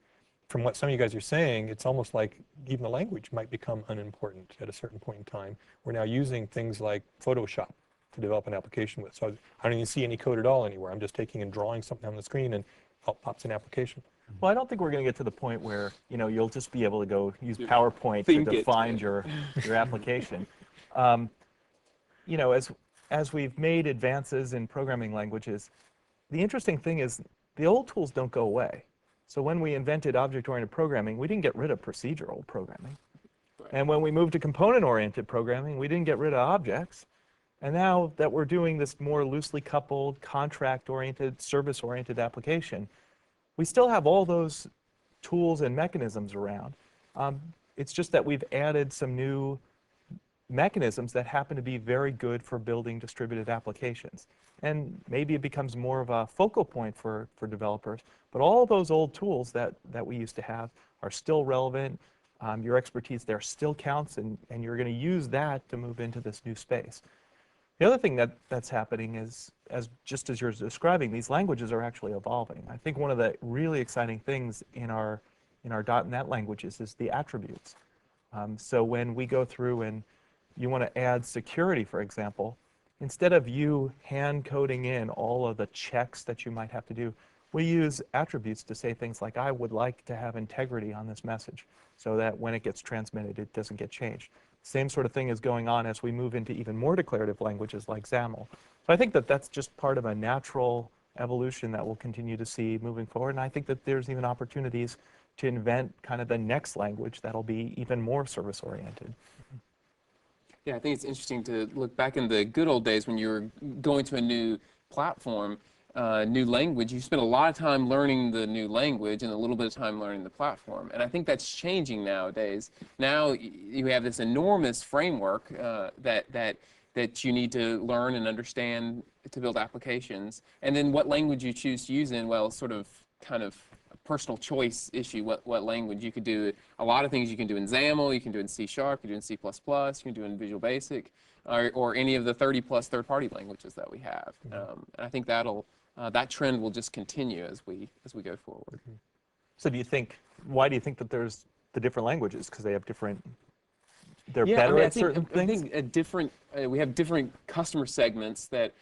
from what some of you guys are saying, it's almost like even the language might become unimportant at a certain point in time. We're now using things like Photoshop to develop an application with. So I don't even see any code at all anywhere. I'm just taking and drawing something on the screen, and out pops an application. Well, I don't think we're going to get to the point where, you know, you'll just be able to go use PowerPoint to define your application. You know, as we've made advances in programming languages, the interesting thing is the old tools don't go away. So when we invented object-oriented programming, we didn't get rid of procedural programming. And when we moved to component-oriented programming, we didn't get rid of objects. And now that we're doing this more loosely coupled, contract-oriented, service-oriented application, we still have all those tools and mechanisms around. It's just that we've added some new mechanisms that happen to be very good for building distributed applications. And maybe it becomes more of a focal point for developers. But all those old tools that we used to have are still relevant. Your expertise there still counts, and you're going to use that to move into this new space. The other thing that's happening is, just as you're describing, these languages are actually evolving. I think one of the really exciting things in our .NET languages is the attributes. So when we go through and you want to add security, for example, instead of you hand coding in all of the checks that you might have to do, we use attributes to say things like, I would like to have integrity on this message so that when it gets transmitted, it doesn't get changed. Same sort of thing is going on as we move into even more declarative languages like XAML. So I think that that's just part of a natural evolution that we'll continue to see moving forward. And I think that there's even opportunities to invent kind of the next language that'll be even more service-oriented. Yeah, I think it's interesting to look back in the good old days when you were going to a new platform, new language. You spent a lot of time learning the new language and a little bit of time learning the platform. And I think that's changing nowadays. Now you have this enormous framework that you need to learn and understand to build applications. And then what language you choose to use in, well, sort of kind of personal choice issue, what language. You could do a lot of things you can do in XAML, you can do in C#, you can do in C++, you can do in Visual Basic, or any of the 30+ third-party languages that we have. And I think that trend will just continue as we go forward. So why do you think that there's the different languages? Because they have different, they're better at certain things? I think we have different customer segments that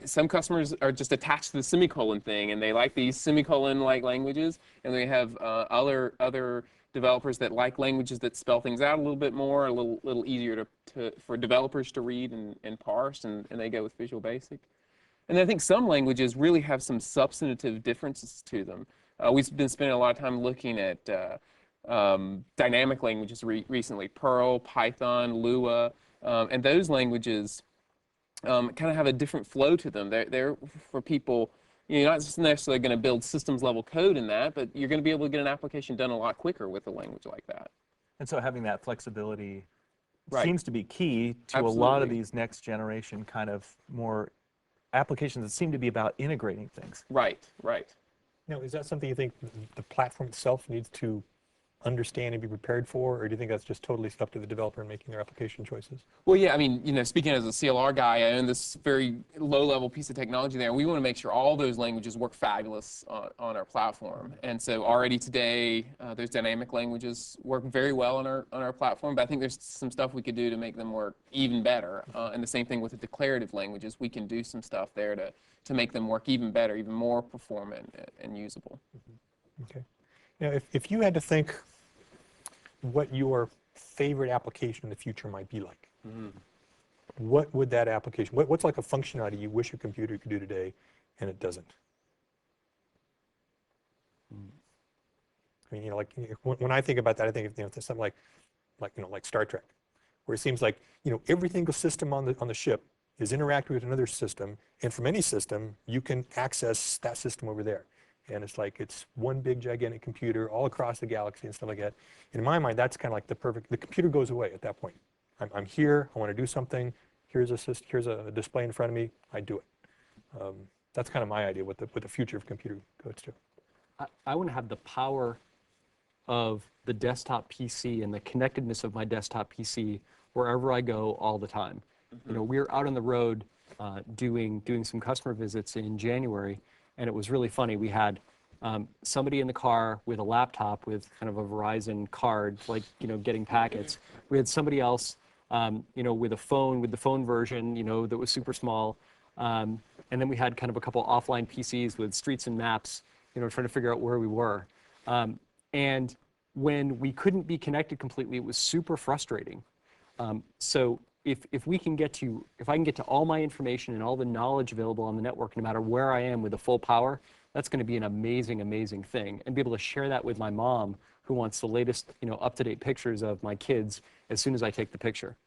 some customers are just attached to the semicolon thing, and they like these semicolon-like languages, and we have other developers that like languages that spell things out a little bit more, a little easier for developers to read and parse, and they go with Visual Basic. And I think some languages really have some substantive differences to them. We've been spending a lot of time looking at dynamic languages recently, Perl, Python, Lua, and those languages kind of have a different flow to them. They're for people, you're not necessarily going to build systems level code in that, but you're going to be able to get an application done a lot quicker with a language like that. And so having that flexibility Right. seems to be key to a lot of these next generation kind of more applications that seem to be about integrating things. Right. Now, is that something you think the platform itself needs to understand and be prepared for, or do you think that's just totally up to the developer in making their application choices? Well, yeah, I mean, speaking as a CLR guy, I own this very low-level piece of technology there. We want to make sure all those languages work fabulous on our platform. And so already today, those dynamic languages work very well on our platform, but I think there's some stuff we could do to make them work even better. And the same thing with the declarative languages. We can do some stuff there to make them work even better, even more performant and usable. Okay. Now, if you had to think what your favorite application in the future might be like. What would that application, what's like a functionality you wish your computer could do today and it doesn't? I mean, like when I think about that, I think of something like Star Trek, where it seems like every single system on the ship is interacting with another system, and from any system you can access that system over there. And it's like it's one big gigantic computer all across the galaxy and stuff like that. In my mind, that's kind of like the computer goes away at that point. I'm here, I want to do something, here's a display in front of me, I do it. That's kind of my idea what the future of computer goes to. I want to have the power of the desktop PC and the connectedness of my desktop PC wherever I go all the time. We were out on the road doing some customer visits in January, and it was really funny. We had somebody in the car with a laptop with kind of a Verizon card, like getting packets. We had somebody else, with a phone, with the phone version, that was super small. And then we had kind of a couple offline PCs with streets and maps, trying to figure out where we were. And when we couldn't be connected completely, it was super frustrating. So if I can get to all my information and all the knowledge available on the network, no matter where I am with the full power, that's going to be an amazing, amazing thing. And be able to share that with my mom, who wants the latest, up-to-date pictures of my kids as soon as I take the picture.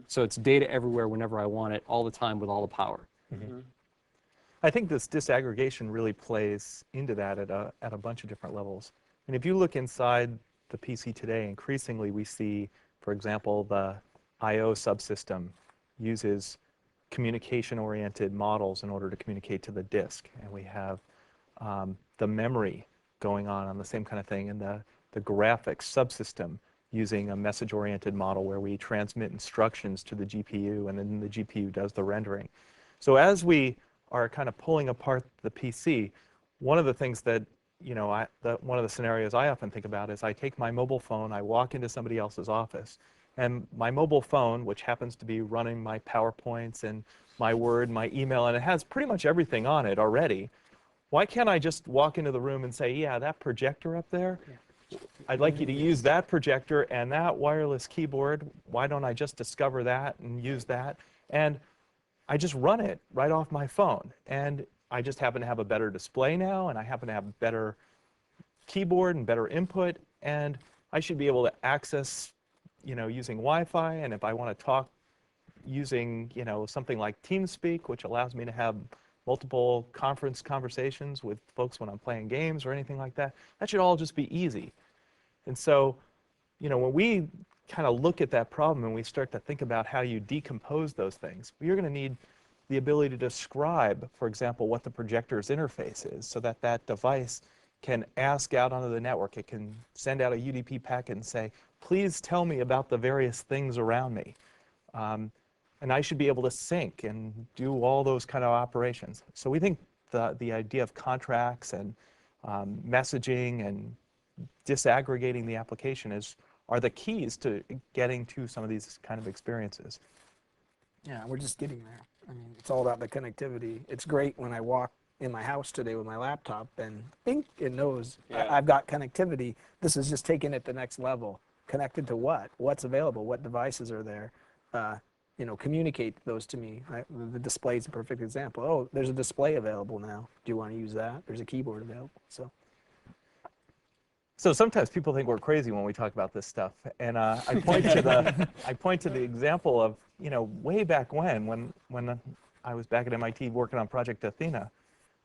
So it's data everywhere, whenever I want it, all the time with all the power. I think this disaggregation really plays into that at a bunch of different levels. And if you look inside the PC today, increasingly we see, for example, the I/O subsystem uses communication-oriented models in order to communicate to the disk. And we have the memory going on the same kind of thing, and the graphics subsystem using a message-oriented model where we transmit instructions to the GPU, and then the GPU does the rendering. So as we are kind of pulling apart the PC, one of the things that, one of the scenarios I often think about is I take my mobile phone, I walk into somebody else's office, and my mobile phone, which happens to be running my PowerPoints and my Word, my email, and it has pretty much everything on it already, why can't I just walk into the room and say, yeah, that projector up there, I'd like you to use that projector and that wireless keyboard. Why don't I just discover that and use that? And I just run it right off my phone. And I just happen to have a better display now, and I happen to have a better keyboard and better input, and I should be able to access, using Wi-Fi, and if I want to talk using, something like TeamSpeak, which allows me to have multiple conversations with folks when I'm playing games or anything like that, that should all just be easy. And so, when we kind of look at that problem and we start to think about how you decompose those things, you're going to need the ability to describe, for example, what the projector's interface is, so that that device can ask out onto the network. It can send out a UDP packet and say, please tell me about the various things around me. And I should be able to sync and do all those kind of operations. So we think the idea of contracts and messaging and disaggregating the application are the keys to getting to some of these kind of experiences. Yeah, we're just getting there. I mean, it's all about the connectivity. It's great when I walk in my house today with my laptop and bing, it knows I've got connectivity. This is just taking it the next level. Connected to what? What's available? What devices are there? Communicate those to me. The display is a perfect example. Oh, there's a display available now. Do you want to use that? There's a keyboard available. So sometimes people think we're crazy when we talk about this stuff, and I point to the example of way back when I was back at MIT working on Project Athena,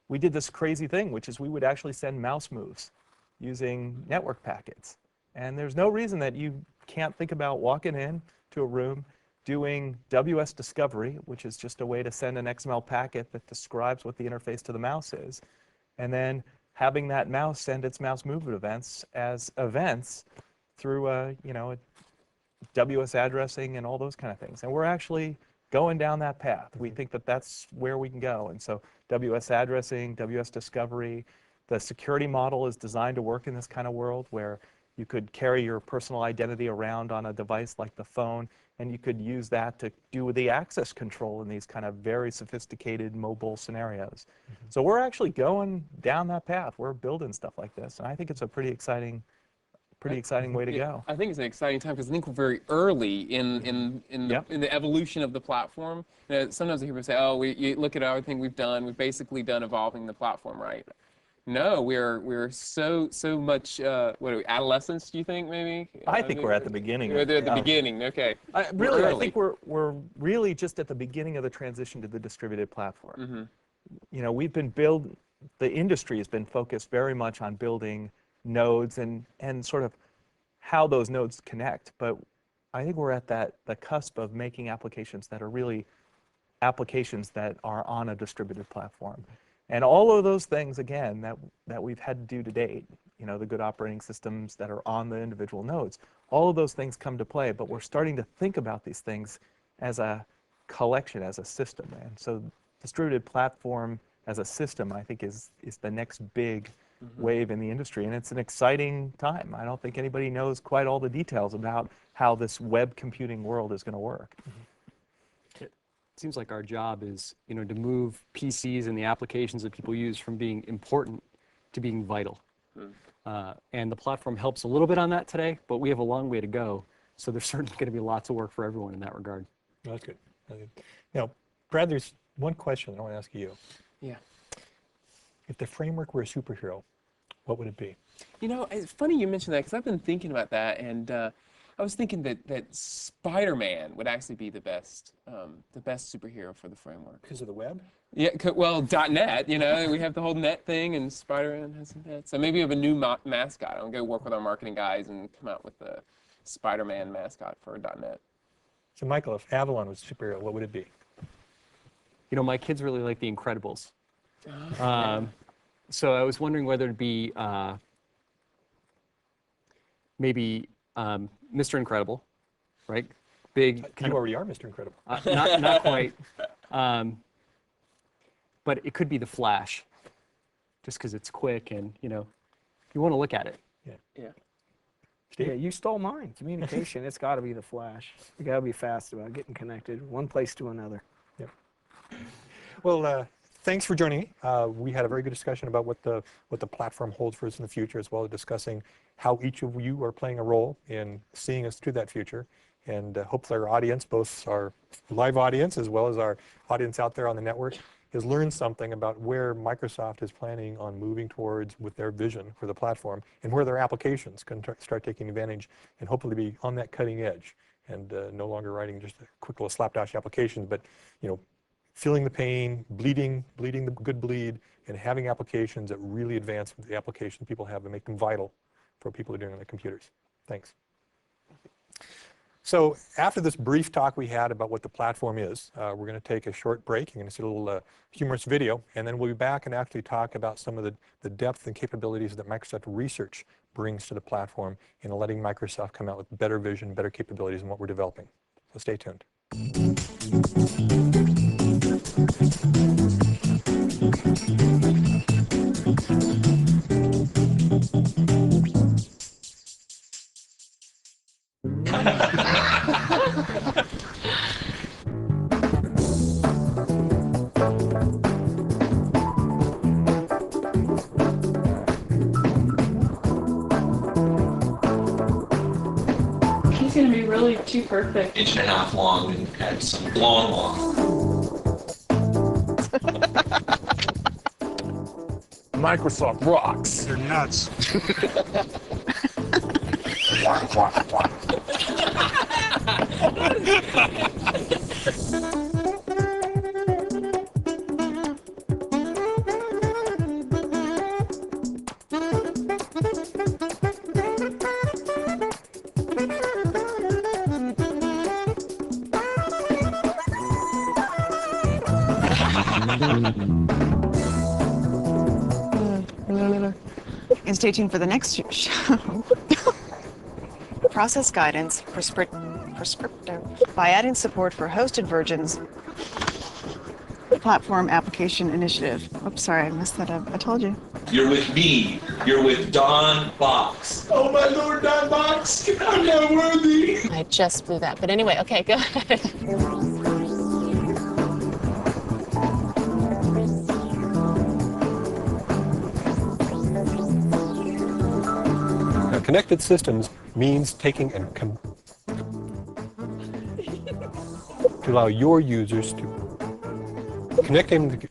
we did this crazy thing, which is we would actually send mouse moves using network packets, and there's no reason that you can't think about walking in to a room, doing WS discovery, which is just a way to send an XML packet that describes what the interface to the mouse is, and then having that mouse send its mouse movement events as events through WS addressing and all those kind of things. And we're actually going down that path. We think that that's where we can go. And so WS addressing, WS discovery, the security model is designed to work in this kind of world where you could carry your personal identity around on a device like the phone, and you could use that to do the access control in these kind of very sophisticated mobile scenarios. So we're actually going down that path. We're building stuff like this, and I think it's a pretty exciting pretty exciting way to go. I think it's an exciting time because I think we're very early in Yep. the evolution of the platform. You know, sometimes I hear people say, "Oh, you look at everything we've done. We've basically done evolving the platform, right?" No, we're so much. What are we, adolescence? Do you think maybe? I think we're at the beginning. We're at the beginning. Okay. I early. think we're really just at the beginning of the transition to the distributed platform. Mm-hmm. You know, the industry has been focused very much on building nodes and sort of how those nodes connect. But I think we're at the cusp of making applications that are really applications that are on a distributed platform. And all of those things, again, that we've had to do to date, you know, the good operating systems that are on the individual nodes, all of those things come to play, but we're starting to think about these things as a collection, as a system. And so distributed platform as a system, I think, is the next big wave in the industry. And it's an exciting time. I don't think anybody knows quite all the details about how this web computing world is going to work. It seems like our job is, you know, to move PCs and the applications that people use from being important to being vital. And the platform helps a little bit on that today, but we have a long way to go. So there's certainly going to be lots of work for everyone in that regard. That's good. Now, Brad, there's one question I want to ask you. Yeah. If the framework were a superhero, what would it be? You know, it's funny you mentioned that because I've been thinking about that, and I was thinking that Spider-Man would actually be the best superhero for the framework. Because of the web? Yeah, well, .NET, you know, we have the whole net thing, and Spider-Man has some net. So maybe we have a new mascot. I'll go work with our marketing guys and come out with the Spider-Man mascot for .NET. So, Michael, if Avalon was a superhero, what would it be? You know, my kids really like The Incredibles. So I was wondering whether it'd be maybe Mr. Incredible, right? Big. You already are Mr. Incredible. Not quite. But it could be the Flash, just because it's quick and, you know, you want to look at it. Yeah. Yeah, you stole mine. Communication, it's got to be the Flash. You got to be fast about getting connected one place to another. Yep. Well, thanks for joining me. We had a very good discussion about what the platform holds for us in the future, as well as discussing how each of you are playing a role in seeing us through that future. And hopefully our audience, both our live audience as well as our audience out there on the network, has learned something about where Microsoft is planning on moving towards with their vision for the platform, and where their applications can start taking advantage and hopefully be on that cutting edge, and no longer writing just a quick little slapdash application, but, you know, feeling the pain, bleeding the good bleed, and having applications that really advance the application people have and make them vital for what people are doing on their computers. Thanks. So after this brief talk we had about what the platform is, we're going to take a short break. You're going to see a little humorous video, and then we'll be back and actually talk about some of the depth and capabilities that Microsoft Research brings to the platform in letting Microsoft come out with better vision, better capabilities in what we're developing. So stay tuned. He's gonna be really too perfect. Inch and a half long and had some long. Microsoft rocks. You're nuts. And stay tuned for the next show. Process guidance prescriptive by adding support for hosted versions. Platform Application Initiative. Oops, sorry, I messed that up. I told you. You're with me. You're with Don Box. Oh my Lord, Don Box! I'm not worthy. I just blew that. But anyway, okay, go ahead. connected systems means taking and to allow your users to connect them to,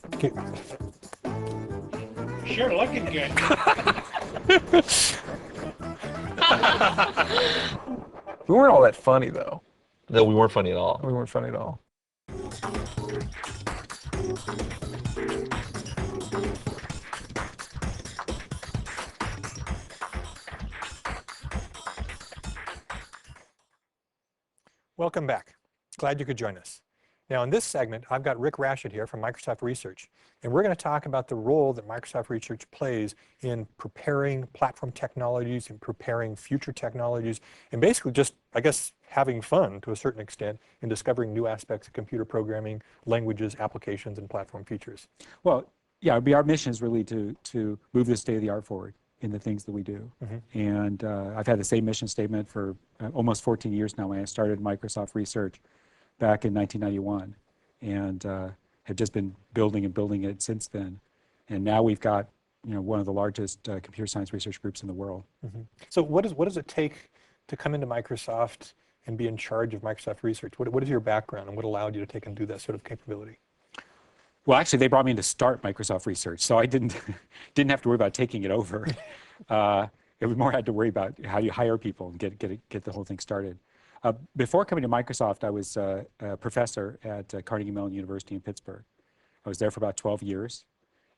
sure looking good. We weren't all that funny, though. No, we weren't funny at all. We weren't funny at all. Welcome back. Glad you could join us. Now in this segment, I've got Rick Rashid here from Microsoft Research, and we're going to talk about the role that Microsoft Research plays in preparing platform technologies and preparing future technologies, and basically just, I guess, having fun to a certain extent in discovering new aspects of computer programming, languages, applications, and platform features. Well, yeah, our mission is really to move the state of the art forward in the things that we do. And I've had the same mission statement for almost 14 years now. When I started Microsoft Research back in 1991, and have just been building and building it since then. And now we've got, one of the largest computer science research groups in the world. So what does it take to come into Microsoft and be in charge of Microsoft Research? What is your background, and what allowed you to take and do that sort of capability? Well, actually, they brought me in to start Microsoft Research, so I didn't have to worry about taking it over. It was more had to worry about how you hire people and get the whole thing started. Before coming to Microsoft, I was a professor at Carnegie Mellon University in Pittsburgh. I was there for about 12 years,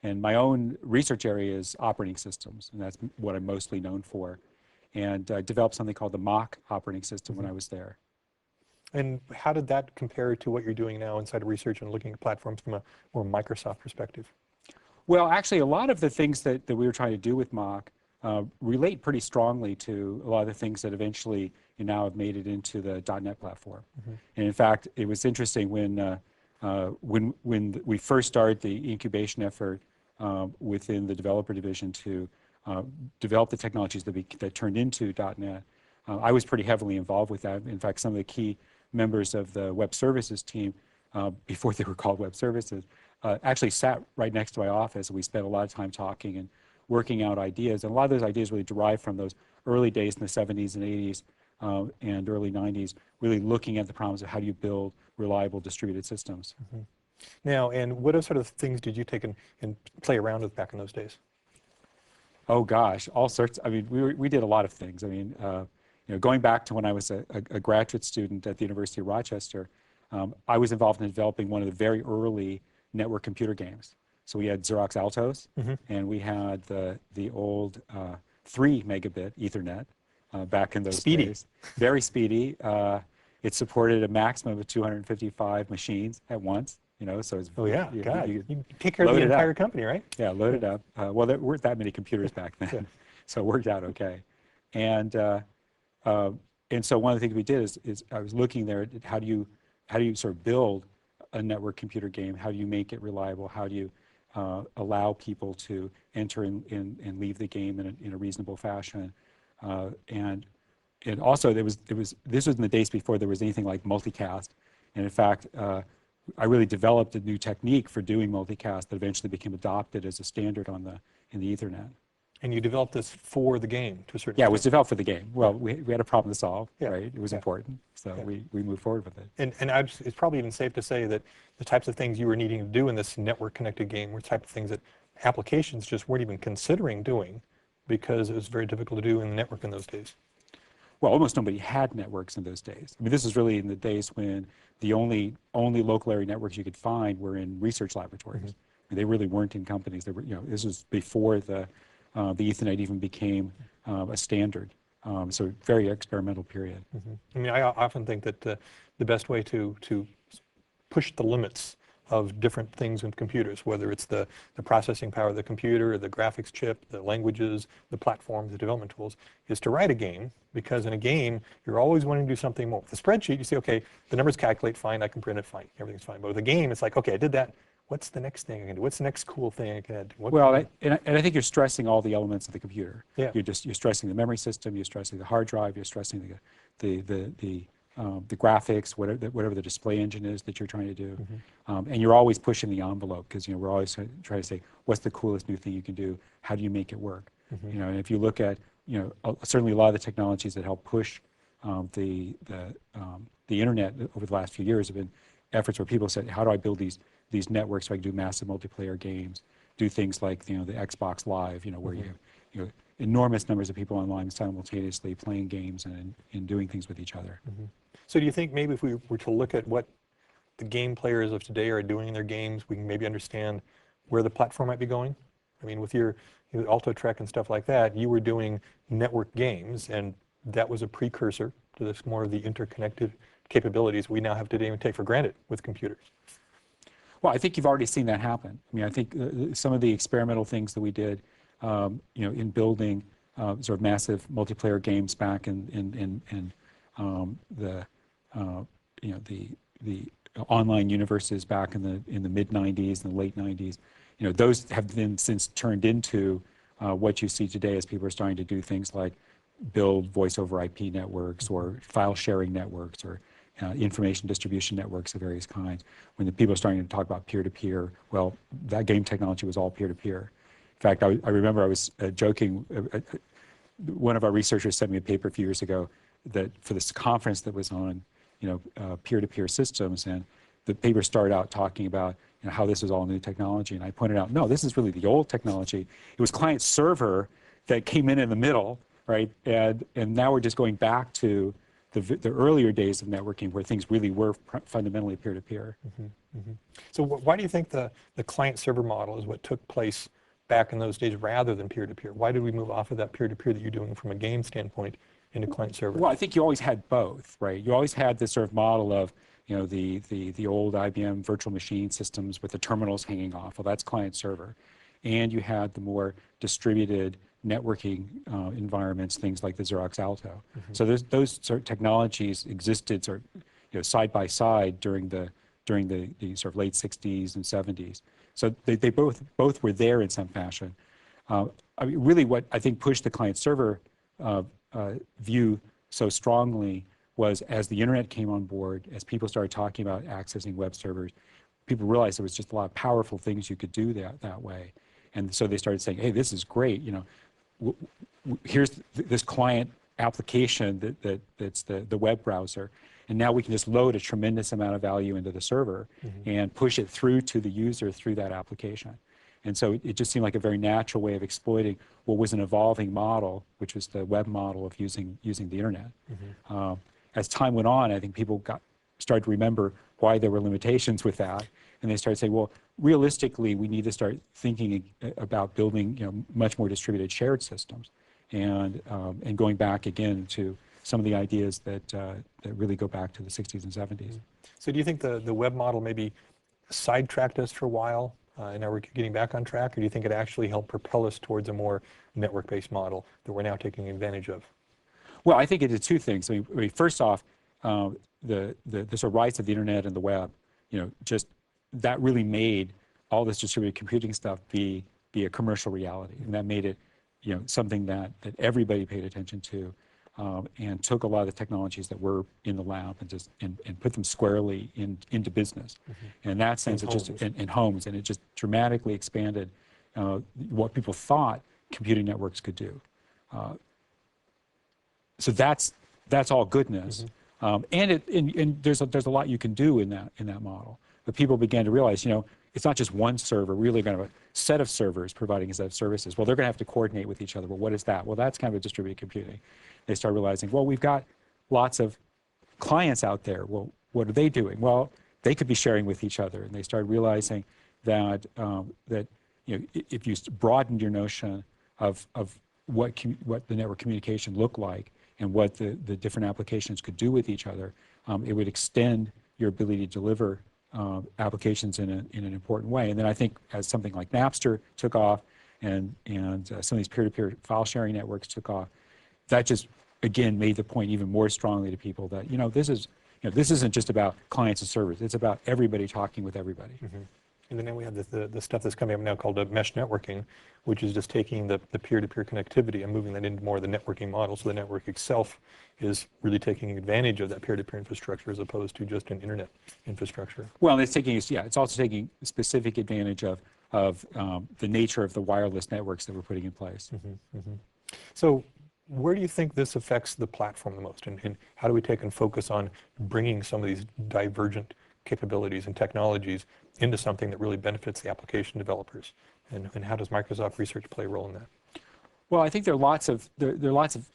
and my own research area is operating systems, and that's what I'm mostly known for. And I developed something called the Mach operating system when I was there. And how did that compare to what you're doing now inside of research and looking at platforms from a more Microsoft perspective? Well, actually, a lot of the things that we were trying to do with Mach relate pretty strongly to a lot of the things that eventually now have made it into the .NET platform. And in fact, it was interesting when we first started the incubation effort within the developer division to develop the technologies that turned into .NET. I was pretty heavily involved with that. In fact, some of the key members of the web services team, before they were called web services, actually sat right next to my office, and we spent a lot of time talking and working out ideas. And a lot of those ideas really derived from those early days in the 70s and 80s and early 90s, really looking at the problems of how do you build reliable distributed systems. Now, and what sort of things did you take and play around with back in those days? Oh gosh, all sorts. I mean, we did a lot of things. I mean, going back to when I was a graduate student at the University of Rochester, I was involved in developing one of the very early network computer games. So we had Xerox Altos, and we had the old 3 megabit Ethernet back in those days. Very speedy. It supported a maximum of 255 machines at once. So it's you take care of the entire company, right? Yeah, load it up. Well, there weren't that many computers back then, so it worked out okay. And so one of the things we did is I was looking there at how do you sort of build a network computer game? How do you make it reliable? How do you allow people to enter and leave the game in a reasonable fashion? And also this was in the days before there was anything like multicast. And in fact, I really developed a new technique for doing multicast that eventually became adopted as a standard in the Ethernet. And you developed this for the game to a certain extent? Yeah, it was developed for the game. Well, we had a problem to solve, right? It was important, so we moved forward with it. And it's probably even safe to say that the types of things you were needing to do in this network-connected game were type of things that applications just weren't even considering doing because it was very difficult to do in the network in those days. Well, almost nobody had networks in those days. I mean, this is really in the days when the only local area networks you could find were in research laboratories. I mean, they really weren't in companies. They were, this was before the Ethernet even became a standard. So very experimental period. I mean, I often think that the best way to push the limits of different things with computers, whether it's the processing power of the computer, or the graphics chip, the languages, the platforms, the development tools, is to write a game, because in a game, you're always wanting to do something more. With a spreadsheet, you say, okay, the numbers calculate fine, I can print it fine, everything's fine. But with a game, it's like, okay, I did that. What's the next thing I can do? What's the next cool thing I can add? And I think you're stressing all the elements of the computer. Yeah. You're stressing the memory system, you're stressing the hard drive, you're stressing the graphics, whatever the display engine is that you're trying to do. And you're always pushing the envelope, because we're always trying to say, what's the coolest new thing you can do? How do you make it work? And if you look at certainly a lot of the technologies that help push the internet over the last few years have been efforts where people said, how do I build these networks so I can do massive multiplayer games, do things like the Xbox Live, where you have enormous numbers of people online simultaneously playing games and doing things with each other. So do you think maybe if we were to look at what the game players of today are doing in their games, we can maybe understand where the platform might be going? I mean, with your Alto Trek and stuff like that, you were doing network games, and that was a precursor to this more of the interconnected capabilities we now have today and take for granted with computers. Well, I think you've already seen that happen. I mean, I think some of the experimental things that we did, in building sort of massive multiplayer games back in the online universes back in the mid '90s and the late '90s, those have been since turned into what you see today as people are starting to do things like build voice over IP networks or file sharing networks or information distribution networks of various kinds. When the people are starting to talk about peer-to-peer, well, that game technology was all peer-to-peer. In fact, I remember I was joking, one of our researchers sent me a paper a few years ago that for this conference that was on peer-to-peer systems, and the paper started out talking about how this was all new technology, and I pointed out, no, this is really the old technology. It was client server that came in the middle, right? And now we're just going back to the earlier days of networking where things really were fundamentally peer-to-peer. So why do you think the client server model is what took place back in those days rather than peer-to-peer? Why did we move off of that peer-to-peer that you're doing from a game standpoint into client server? Well, I think you always had both, right? You always had this sort of model of the old IBM virtual machine systems with the terminals hanging off. Well, that's client server. And you had the more distributed networking environments, things like the Xerox Alto. So those sort of technologies existed sort of side by side during the sort of late '60s and '70s. So they both were there in some fashion. I mean, really, what I think pushed the client server view so strongly was as the internet came on board, as people started talking about accessing web servers, people realized there was just a lot of powerful things you could do that way. And so they started saying, hey, this is great. Here's this client application that's the web browser. And now we can just load a tremendous amount of value into the server and push it through to the user through that application. And so it just seemed like a very natural way of exploiting what was an evolving model, which was the web model of using the internet. As time went on, I think people started to remember why there were limitations with that. And they started saying, well, realistically, we need to start thinking about building much more distributed shared systems and going back again to some of the ideas that really go back to the '60s and '70s. So do you think the web model maybe sidetracked us for a while and now we're getting back on track, or do you think it actually helped propel us towards a more network-based model that we're now taking advantage of? Well, I think it did two things. I mean first off, the sort of rise of the internet and the web, just that really made all this distributed computing stuff be a commercial reality, and that made it, something that everybody paid attention to, and took a lot of the technologies that were in the lab and put them squarely into business. And in that sense, in homes, and it just dramatically expanded what people thought computing networks could do. So that's all goodness, and there's a lot you can do in that model. But people began to realize, it's not just one server, really kind of a set of servers providing a set of services. Well, they're going to have to coordinate with each other. Well, what is that? Well, that's kind of a distributed computing. They start realizing, well, we've got lots of clients out there. Well, what are they doing? Well, they could be sharing with each other. And they started realizing that if you broadened your notion of what the network communication looked like and what the different applications could do with each other, it would extend your ability to deliver applications in an important way. And then I think as something like Napster took off and some of these peer-to-peer file sharing networks took off, that just again made the point even more strongly to people that this isn't just about clients and servers, it's about everybody talking with everybody. And then we have the stuff that's coming up now called mesh networking, which is just taking the peer-to-peer connectivity and moving that into more of the networking model. So the network itself is really taking advantage of that peer-to-peer infrastructure as opposed to just an internet infrastructure. Well, it's also taking specific advantage of the nature of the wireless networks that we're putting in place. So Where do you think this affects the platform the most? And how do we take and focus on bringing some of these divergent capabilities and technologies into something that really benefits the application developers? And how does Microsoft Research play a role in that? Well, I think there are lots of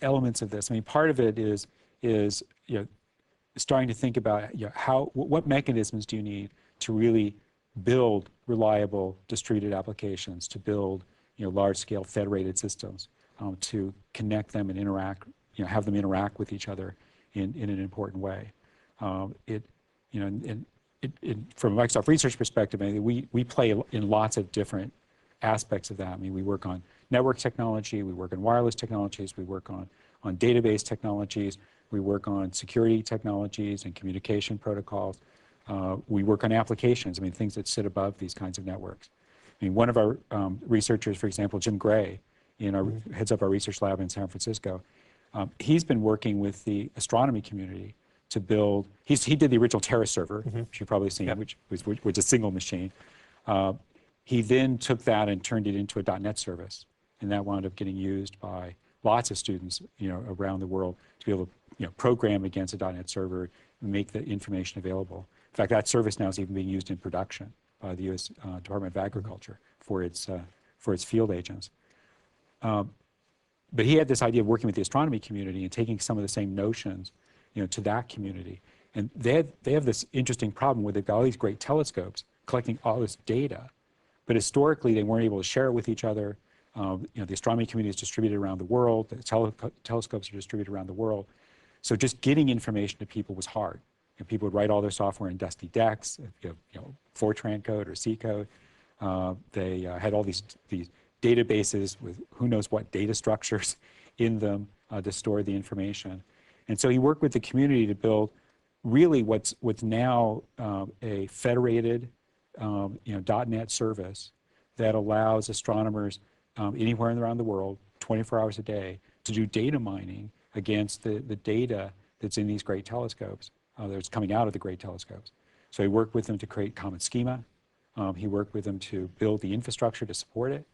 elements of this. I mean, part of it is starting to think about what mechanisms do you need to really build reliable distributed applications, to build large-scale federated systems, to connect them and interact, have them interact with each other in an important way. From a Microsoft Research perspective, I mean, we play in lots of different aspects of that. I mean, we work on network technology, we work on wireless technologies, we work on database technologies, we work on security technologies and communication protocols. We work on applications, I mean, things that sit above these kinds of networks. I mean, one of our researchers, for example, Jim Gray, heads up our research lab in San Francisco, he's been working with the astronomy community to build, he did the original Terra server, which you've probably seen, which was a single machine. He then took that and turned it into a .NET service, and that wound up getting used by lots of students, around the world to be able to, program against a .NET server and make the information available. In fact, that service now is even being used in production by the U.S. Department of Agriculture for its field agents. But he had this idea of working with the astronomy community and taking some of the same notions, to that community. And they have this interesting problem where they've got all these great telescopes collecting all this data, but historically they weren't able to share it with each other. The astronomy community is distributed around the world. The telescopes are distributed around the world. So just getting information to people was hard. And people would write all their software in dusty decks, Fortran code or C code. They had all these databases with who knows what data structures in them to store the information. And so he worked with the community to build really what's now a federated .NET service that allows astronomers anywhere around the world, 24 hours a day, to do data mining against the data that's in these great telescopes, that's coming out of the great telescopes. So he worked with them to create common schema. He worked with them to build the infrastructure to support it.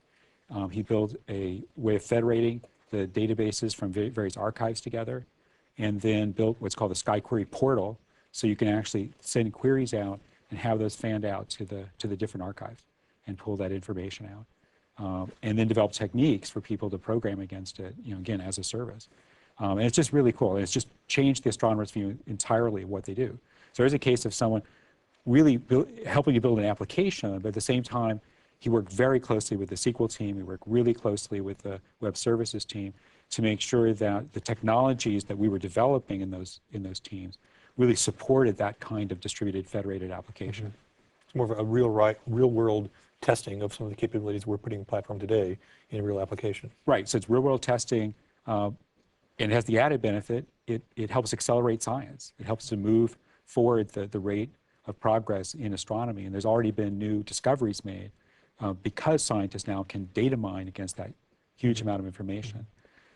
He built a way of federating the databases from various archives together, and then built what's called the Sky Query portal, so you can actually send queries out and have those fanned out to the different archives and pull that information out. And then develop techniques for people to program against it, again, as a service. And it's just really cool. And it's just changed the astronomer's view entirely of what they do. So there's a case of someone really helping you build an application, but at the same time, he worked very closely with the SQL team. He worked really closely with the web services team to make sure that the technologies that we were developing in those teams really supported that kind of distributed federated application. It's more of a real world testing of some of the capabilities we're putting in the platform today in a real application. Right, so it's real world testing, and it has the added benefit, it helps accelerate science. It helps to move forward the rate of progress in astronomy, and there's already been new discoveries made because scientists now can data mine against that huge amount of information.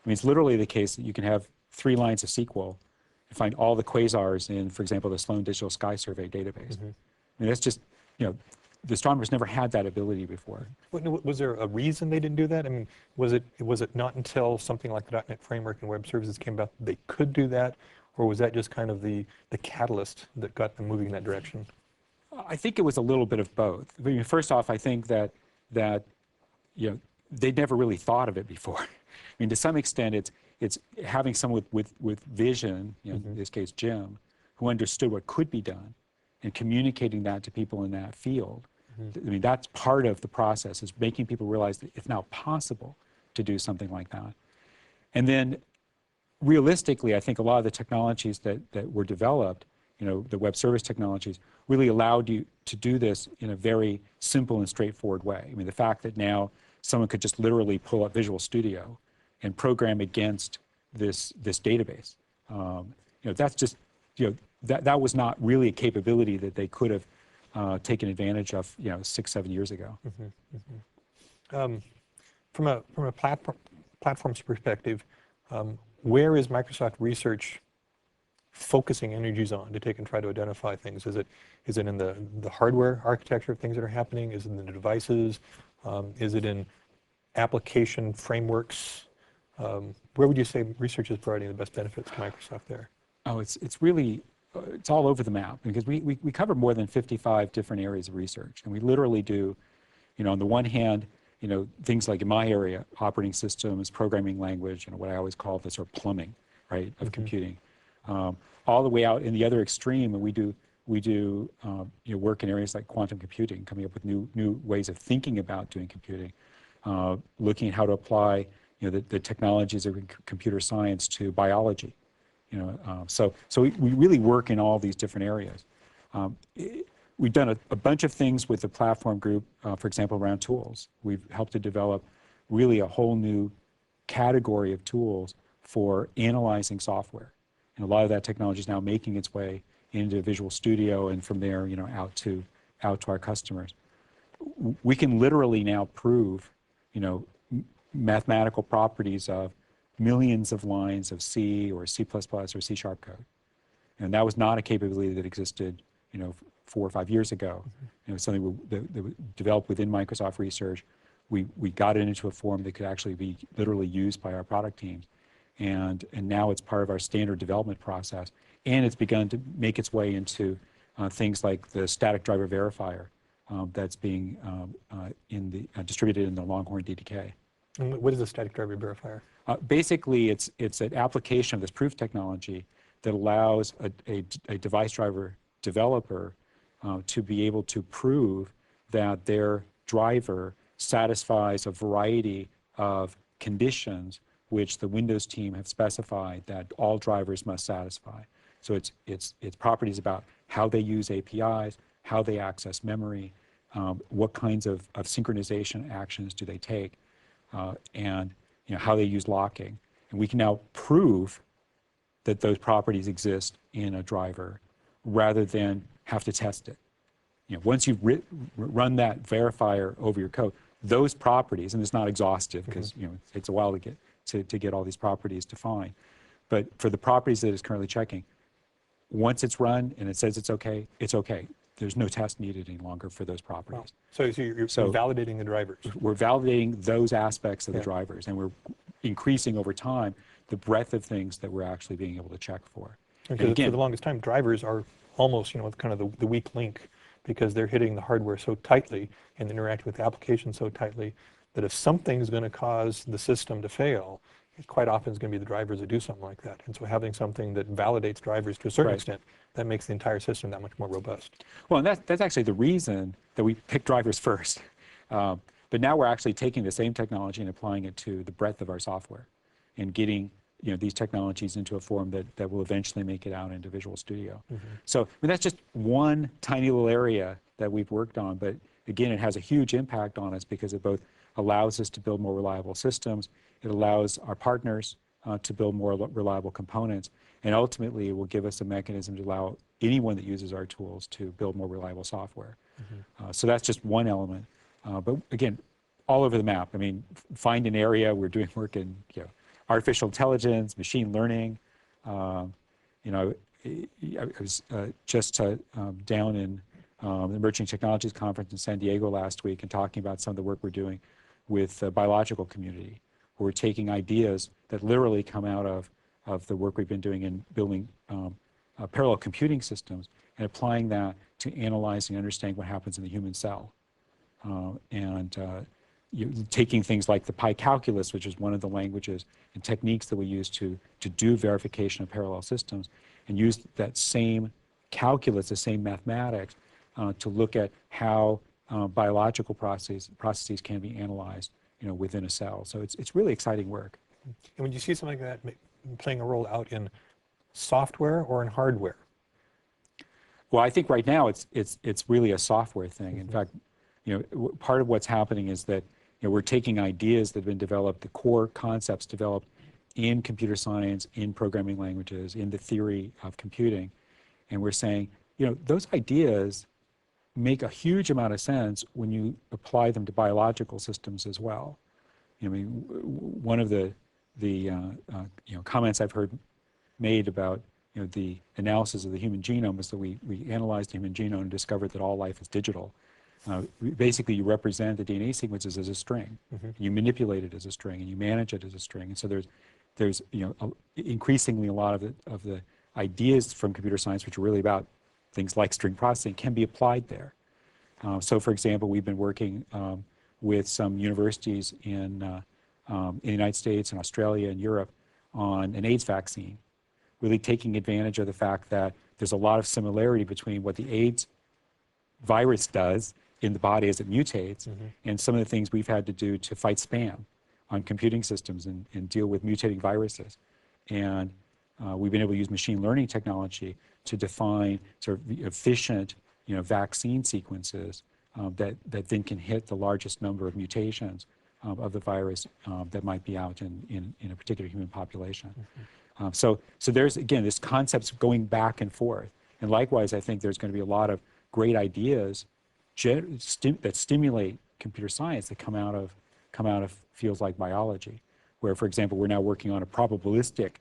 I mean, it's literally the case that you can have 3 lines of SQL and find all the quasars in, for example, the Sloan Digital Sky Survey database. I mean, that's just, the astronomers never had that ability before. Was there a reason they didn't do that? I mean, was it not until something like the .NET Framework and web services came about that they could do that? Or was that just kind of the catalyst that got them moving in that direction? I think it was a little bit of both. I mean, first off, I think that they'd never really thought of it before. I mean, to some extent, it's having someone with vision, in this case, Jim, who understood what could be done and communicating that to people in that field. I mean, that's part of the process, is making people realize that it's now possible to do something like that. And then realistically, I think a lot of the technologies that were developed, the web service technologies, really allowed you to do this in a very simple and straightforward way. I mean, the fact that now someone could just literally pull up Visual Studio and program against this database. That's just, that was not really a capability that they could have taken advantage of, 6-7 years ago. From a platform's perspective, where is Microsoft Research focusing energies on to take and try to identify things? Is it in the hardware architecture of things that are happening? Is it in the devices? Is it in application frameworks? Where would you say research is providing the best benefits to Microsoft there? Oh, it's really, it's all over the map because we cover more than 55 different areas of research. And we literally do, on the one hand, things like in my area, operating systems, programming language, what I always call the sort of plumbing, right, of computing. All the way out in the other extreme, we do work in areas like quantum computing, coming up with new ways of thinking about doing computing, looking at how to apply the technologies of computer science to biology. So we really work in all these different areas. We've done a bunch of things with the platform group, for example, around tools. We've helped to develop really a whole new category of tools for analyzing software. And a lot of that technology is now making its way into Visual Studio and from there, out to our customers. We can literally now prove, mathematical properties of millions of lines of C or C++ or C# code. And that was not a capability that existed, 4 or 5 years ago. Something that was developed within Microsoft Research. We got it into a form that could actually be literally used by our product teams. And now it's part of our standard development process. And it's begun to make its way into things like the static driver verifier that's being distributed in the Longhorn DDK. And what is a static driver verifier? Basically, it's an application of this proof technology that allows a device driver developer to be able to prove that their driver satisfies a variety of conditions which the Windows team have specified that all drivers must satisfy. So it's properties about how they use APIs, how they access memory, what kinds of synchronization actions do they take, and how they use locking. And we can now prove that those properties exist in a driver rather than have to test it. Once you've run that verifier over your code, those properties, and it's not exhaustive because it takes a while to get all these properties defined, but for the properties that it's currently checking, once it's run and it says it's okay, it's okay. There's no test needed any longer for those properties. Wow. So you're validating the drivers. We're validating those aspects of the drivers, and we're increasing over time the breadth of things that we're actually being able to check for. Because for the longest time, drivers are almost, kind of the weak link because they're hitting the hardware so tightly and interacting with the application so tightly that if something's going to cause the system to fail, it quite often is going to be the drivers that do something like that. And so having something that validates drivers to a certain extent, that makes the entire system that much more robust. Well, and that's actually the reason that we picked drivers first. But now we're actually taking the same technology and applying it to the breadth of our software and getting these technologies into a form that will eventually make it out into Visual Studio. So that's just one tiny little area that we've worked on, but again, it has a huge impact on us because it both allows us to build more reliable systems, it allows our partners to build more reliable components, and ultimately it will give us a mechanism to allow anyone that uses our tools to build more reliable software. So that's just one element. But again, all over the map. I mean, find an area. We're doing work in artificial intelligence, machine learning. I was just down in the Emerging Technologies Conference in San Diego last week and talking about some of the work we're doing with the biological community. We're taking ideas that literally come out of the work we've been doing in building parallel computing systems and applying that to analyzing and understanding what happens in the human cell. Taking things like the pi calculus, which is one of the languages and techniques that we use to do verification of parallel systems, and use that same calculus, the same mathematics, to look at how biological processes can be analyzed, within a cell. So it's really exciting work. And when you see something like that playing a role out in software or in hardware? Well, I think right now it's really a software thing. In fact, part of what's happening is that we're taking ideas that have been developed, the core concepts developed in computer science, in programming languages, in the theory of computing, and we're saying, those ideas make a huge amount of sense when you apply them to biological systems as well. I mean, one of the comments I've heard made about the analysis of the human genome is that we analyzed the human genome and discovered that all life is digital. Basically, you represent the DNA sequences as a string. You manipulate it as a string, and you manage it as a string. And so there's increasingly a lot of the ideas from computer science, which are really about things like string processing, can be applied there. So, for example, we've been working with some universities in the United States and Australia and Europe on an AIDS vaccine, really taking advantage of the fact that there's a lot of similarity between what the AIDS virus does in the body as it mutates and some of the things we've had to do to fight spam on computing systems and deal with mutating viruses. And we've been able to use machine learning technology to define sort of efficient vaccine sequences that then can hit the largest number of mutations of the virus that might be out in a particular human population. So there's, again, this concepts going back and forth. And likewise, I think there's going to be a lot of great ideas that stimulate computer science that come out of fields like biology, where, for example, we're now working on a probabilistic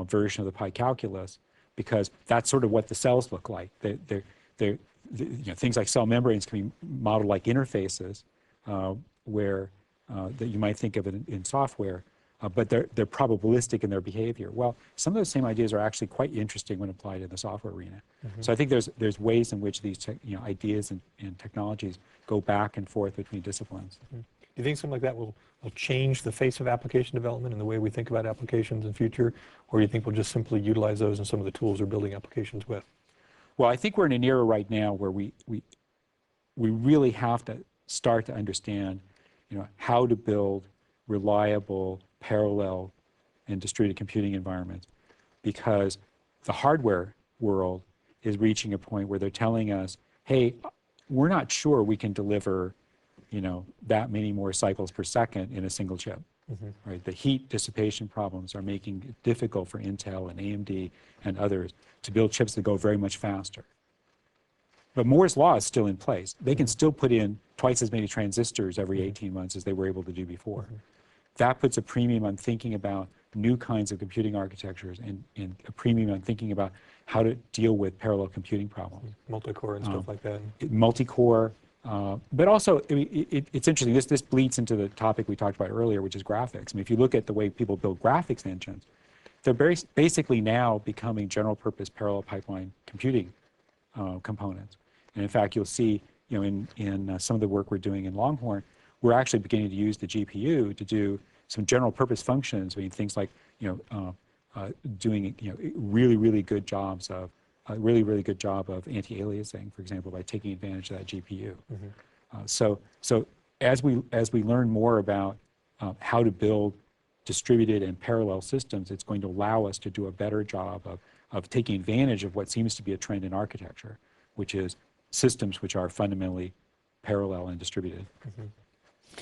version of the pi calculus, because that's sort of what the cells look like. Things like cell membranes can be modeled like interfaces, where that you might think of it in software, but they're probabilistic in their behavior. Well, some of those same ideas are actually quite interesting when applied in the software arena. So I think there's ways in which these ideas and technologies go back and forth between disciplines. Do you think something like that will change the face of application development and the way we think about applications in future, or do you think we'll just simply utilize those in some of the tools we're building applications with? Well, I think we're in an era right now where we really have to start to understand, how to build reliable, parallel, and distributed computing environments, because the hardware world is reaching a point where they're telling us, hey, we're not sure we can deliver, that many more cycles per second in a single chip. Right? The heat dissipation problems are making it difficult for Intel and AMD and others to build chips that go very much faster. But Moore's law is still in place. They can still put in twice as many transistors every 18 months as they were able to do before. That puts a premium on thinking about new kinds of computing architectures and a premium on thinking about how to deal with parallel computing problems. Multi-core and stuff like that. Multi-core. But also, it's interesting, this bleeds into the topic we talked about earlier, which is graphics. I mean, if you look at the way people build graphics engines, they're basically now becoming general purpose parallel pipeline computing components. And in fact, you'll see, in some of the work we're doing in Longhorn, we're actually beginning to use the GPU to do some general purpose functions. I mean, things like, doing, really, really good jobs of a really, really good job of anti-aliasing, for example, by taking advantage of that GPU. So as we learn more about how to build distributed and parallel systems, it's going to allow us to do a better job of taking advantage of what seems to be a trend in architecture, which is systems which are fundamentally parallel and distributed.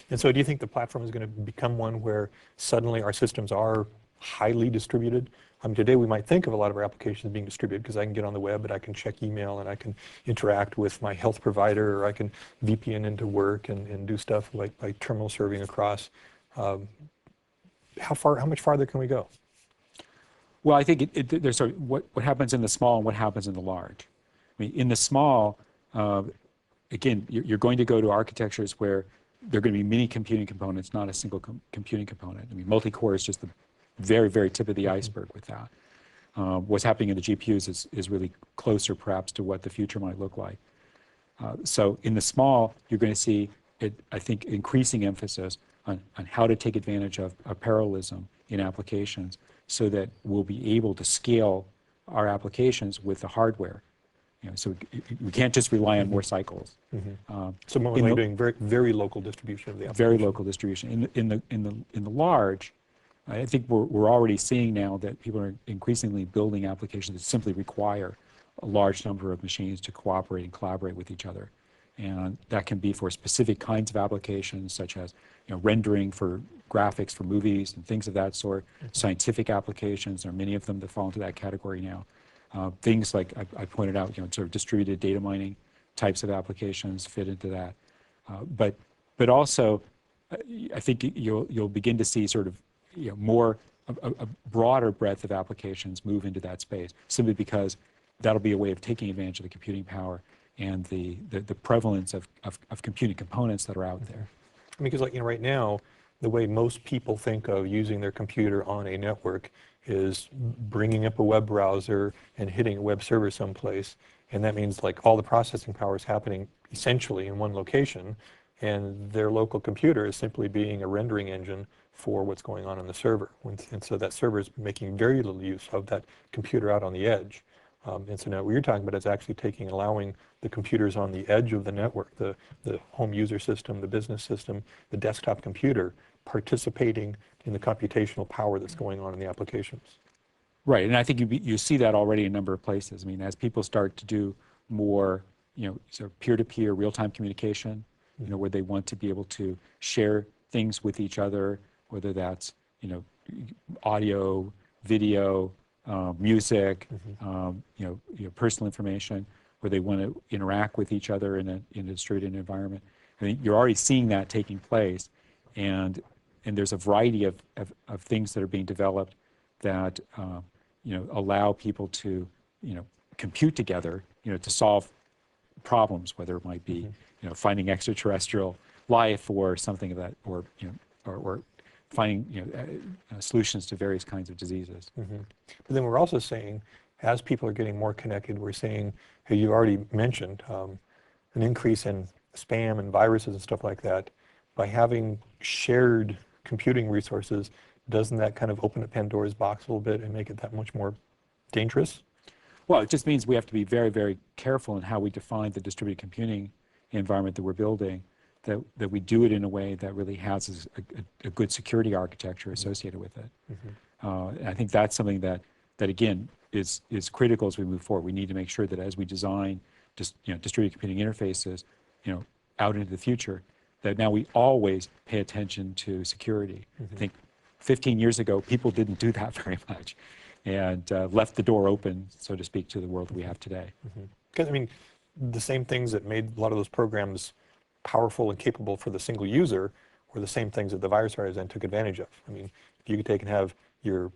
And so do you think the platform is going to become one where suddenly our systems are highly distributed? I mean, today we might think of a lot of our applications being distributed because I can get on the web and I can check email and I can interact with my health provider, or I can VPN into work and do stuff like terminal serving across. How much farther can we go? Well, I think there's sort of what happens in the small and what happens in the large. I mean, in the small, again, you're going to go to architectures where there are going to be many computing components, not a single computing component. I mean, multi-core is just the very, very tip of the iceberg with that. What's happening in the GPUs is really closer, perhaps, to what the future might look like. So in the small, you're going to see, I think, increasing emphasis on how to take advantage of parallelism in applications so that we'll be able to scale our applications with the hardware. So we can't just rely on more cycles. So more like doing very, very local distribution of the application. Very local distribution. In the large, I think we're already seeing now that people are increasingly building applications that simply require a large number of machines to cooperate and collaborate with each other. And that can be for specific kinds of applications, such as rendering for graphics for movies and things of that sort. Scientific applications, there are many of them that fall into that category now. Things like I pointed out, sort of distributed data mining types of applications fit into that. But also, I think you'll begin to see sort of more a broader breadth of applications move into that space, simply because that'll be a way of taking advantage of the computing power and the prevalence of computing components that are out there. I mean, because like, right now, the way most people think of using their computer on a network is bringing up a web browser and hitting a web server someplace. And that means like all the processing power is happening essentially in one location, and their local computer is simply being a rendering engine for what's going on the server. And so that server is making very little use of that computer out on the edge. And so now what you're talking about is actually allowing the computers on the edge of the network, the home user system, the business system, the desktop computer, participating in the computational power that's going on in the applications. Right, and I think you see that already in a number of places. I mean, as people start to do more, sort of peer-to-peer, real-time communication, where they want to be able to share things with each other, whether that's, audio, video, music, personal information, where they want to interact with each other in a distributed environment. I mean, you're already seeing that taking place, and there's a variety of things that are being developed that allow people to compute together to solve problems, whether it might be finding extraterrestrial life or something of that, or finding solutions to various kinds of diseases. But then we're also saying, as people are getting more connected, we're seeing, you already mentioned, an increase in spam and viruses and stuff like that. By having shared computing resources, doesn't that kind of open up Pandora's box a little bit and make it that much more dangerous? Well, it just means we have to be very, very careful in how we define the distributed computing environment that we're building, that we do it in a way that really has a good security architecture associated with it. And I think that's something that again, is critical as we move forward. We need to make sure that as we design distributed computing interfaces, out into the future, that now we always pay attention to security. I think 15 years ago, people didn't do that very much, and left the door open, so to speak, to the world that we have today. Because I mean, the same things that made a lot of those programs powerful and capable for the single user were the same things that the virus writers then took advantage of. I mean, if you could take and have your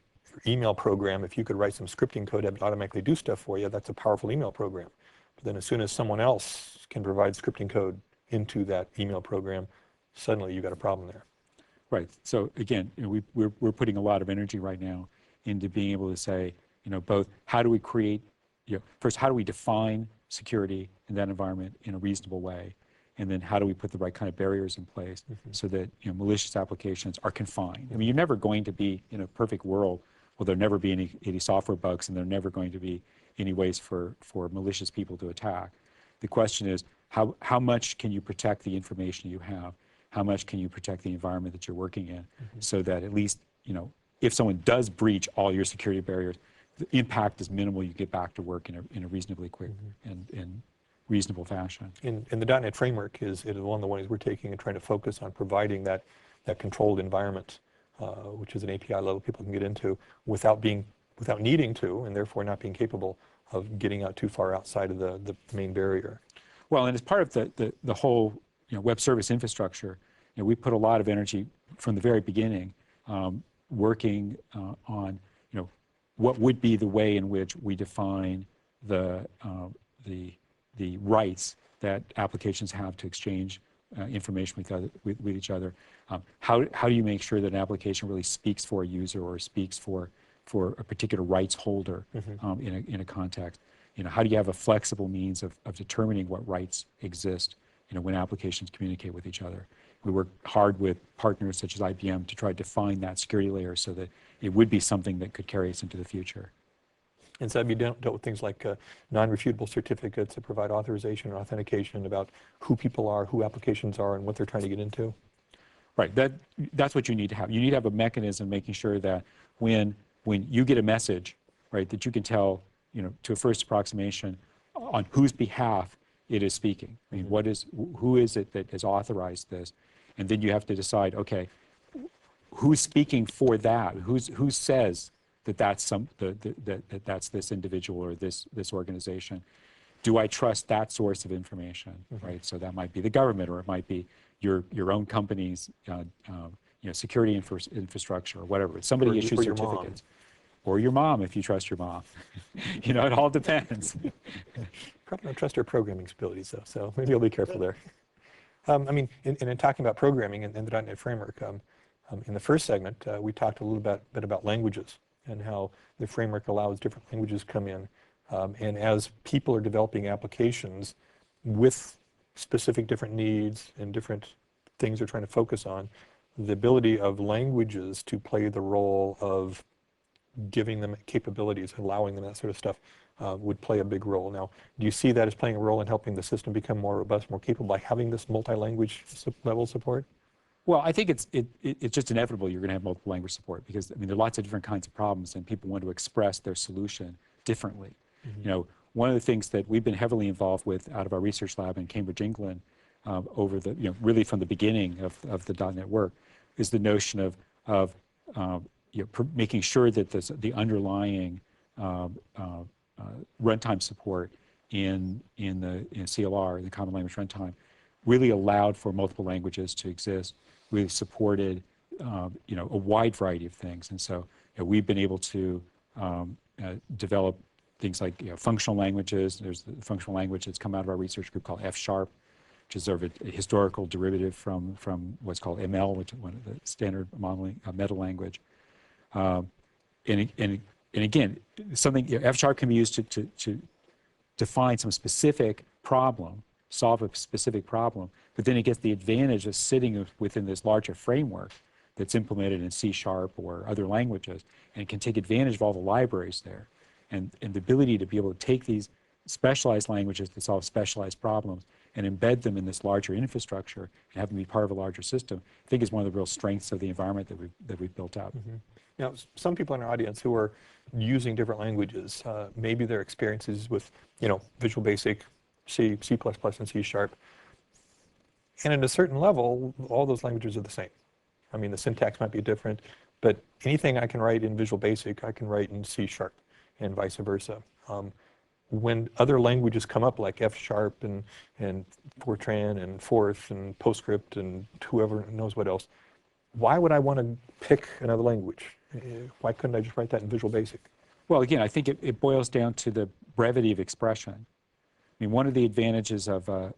email program, if you could write some scripting code that would automatically do stuff for you, that's a powerful email program. But then as soon as someone else can provide scripting code into that email program, suddenly you've got a problem there. Right. So again, we're putting a lot of energy right now into being able to say, both how do we create, first, how do we define security in that environment in a reasonable way, and then how do we put the right kind of barriers in place so that malicious applications are confined. I mean, you're never going to be in a perfect world where there'll never be any software bugs, and there are never going to be any ways for malicious people to attack. The question is, how much can you protect the information you have? How much can you protect the environment that you're working in, so that at least, if someone does breach all your security barriers, the impact is minimal. You get back to work in a reasonably quick and reasonable fashion. And the .NET framework is one of the ways we're taking and trying to focus on providing that controlled environment, which is an API level people can get into without needing to, and therefore not being capable of getting out too far outside of the main barrier. Well, and as part of the whole web service infrastructure, we put a lot of energy from the very beginning working on what would be the way in which we define the rights that applications have to exchange information with each other. How do you make sure that an application really speaks for a user or speaks for a particular rights holder in a context? How do you have a flexible means of determining what rights exist when applications communicate with each other? We work hard with partners such as IBM to try to define that security layer so that it would be something that could carry us into the future. And so have you dealt with things like non-refutable certificates that provide authorization and authentication about who people are, who applications are, and what they're trying to get into? Right. That's what you need to have. You need to have a mechanism making sure that when you get a message, right, that you can tell, to a first approximation on whose behalf it is speaking. I mean, who is it that has authorized this? And then you have to decide, okay, who's speaking for that? Who says that that's that's this individual or this organization? Do I trust that source of information? Right. So that might be the government, or it might be your own company's security infrastructure or whatever. Somebody issues certificates. Or your mom, if you trust your mom. It all depends. probably don't trust our programming abilities, though, so maybe I'll be careful there. I mean, in talking about programming and the .NET framework, in the first segment, we talked a little bit about languages and how the framework allows different languages to come in. And as people are developing applications with specific different needs and different things they're trying to focus on, the ability of languages to play the role of giving them capabilities, allowing them that sort of stuff, would play a big role. Now, do you see that as playing a role in helping the system become more robust, more capable by having this multi-language level support? Well, I think it's just inevitable you're going to have multiple language support because, I mean, there are lots of different kinds of problems and people want to express their solution differently. You know, one of the things that we've been heavily involved with out of our research lab in Cambridge, England, over the, really from the beginning of the .NET work, is the notion of making sure that the underlying runtime support in the CLR, the Common Language Runtime, really allowed for multiple languages to exist, really supported a wide variety of things. And so we've been able to develop things like functional languages. There's the functional language that's come out of our research group called F#, which is sort of a historical derivative from what's called ML, which is one of the standard modeling meta language. And again, something F# can be used to define some specific problem, solve a specific problem, but then it gets the advantage of sitting within this larger framework that's implemented in C# or other languages, and can take advantage of all the libraries there. And the ability to be able to take these specialized languages to solve specialized problems and embed them in this larger infrastructure and have them be part of a larger system, I think is one of the real strengths of the environment that we've built out. Now, some people in our audience who are using different languages, maybe their experiences with, Visual Basic, C, C++, and C#. And at a certain level, all those languages are the same. I mean, the syntax might be different, but anything I can write in Visual Basic, I can write in C# and vice versa. When other languages come up like F# and Fortran and Forth and PostScript and whoever knows what else, why would I want to pick another language? Why couldn't I just write that in Visual Basic? Well, again, I think it boils down to the brevity of expression. I mean, one of the advantages of a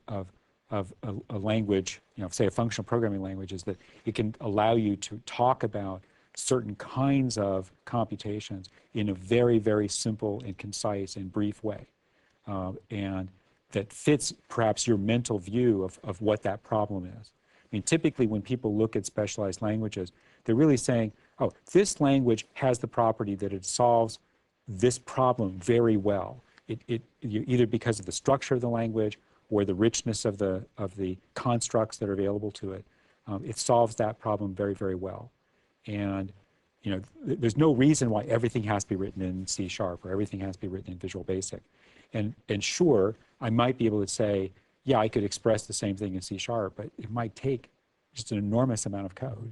language, say a functional programming language, is that it can allow you to talk about certain kinds of computations in a very, very simple and concise and brief way. And that fits perhaps your mental view of what that problem is. I mean, typically when people look at specialized languages, they're really saying, oh, this language has the property that it solves this problem very well. Either because of the structure of the language or the richness of the constructs that are available to it, it solves that problem very, very well. And there's no reason why everything has to be written in C# or everything has to be written in Visual Basic. And sure, I might be able to say, yeah, I could express the same thing in C#, but it might take just an enormous amount of code.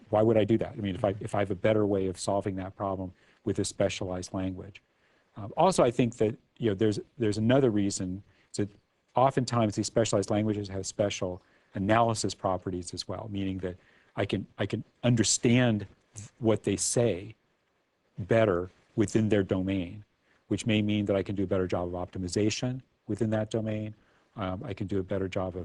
Why would I do that? I mean, if I have a better way of solving that problem with a specialized language. Also, I think that there's another reason that oftentimes these specialized languages have special analysis properties as well, meaning that I can understand what they say better within their domain, which may mean that I can do a better job of optimization within that domain. I can do a better job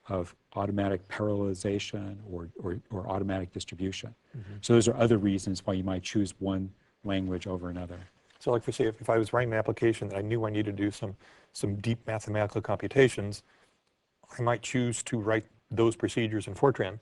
of automatic parallelization or automatic distribution. So those are other reasons why you might choose one language over another. So like for say, if I was writing an application that I knew I needed to do some deep mathematical computations, I might choose to write those procedures in Fortran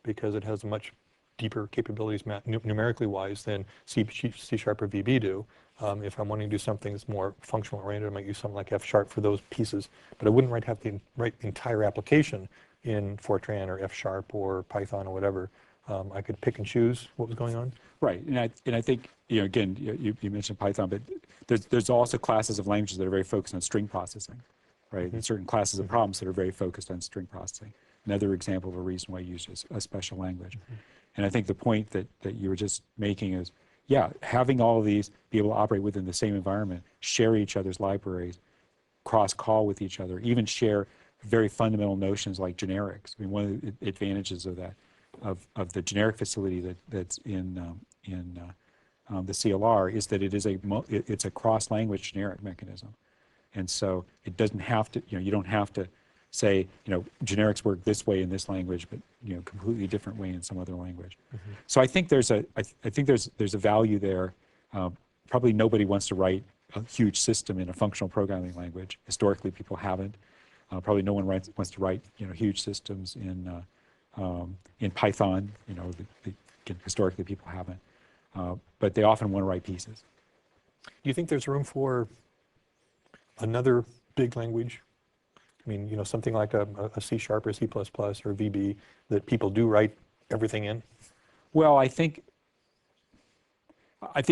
because it has much deeper capabilities numerically wise than C# or VB do. If I'm wanting to do something that's more functional oriented, I might use something like F# for those pieces, but I wouldn't have to write the entire application in Fortran or F# or Python or whatever. I could pick and choose what was going on. Right, and I think again you mentioned Python, but there's also classes of languages that are very focused on string processing, right? And certain classes of problems that are very focused on string processing. Another example of a reason why you use a special language. And I think the point that you were just making is, yeah, having all of these be able to operate within the same environment, share each other's libraries, cross-call with each other, even share very fundamental notions like generics. I mean, one of the advantages of that, of the generic facility that's in the CLR is that it's a cross-language generic mechanism. And so it doesn't have to, you don't have to say, generics work this way in this language, but, completely different way in some other language. So I think there's a value there. Probably nobody wants to write a huge system in a functional programming language. Historically, people haven't. Probably no one wants to write, huge systems in Python. Historically, people haven't. But they often want to write pieces. Do you think there's room for another big language? I mean, something like a C# or C++ or VB that people do write everything in? Well, I think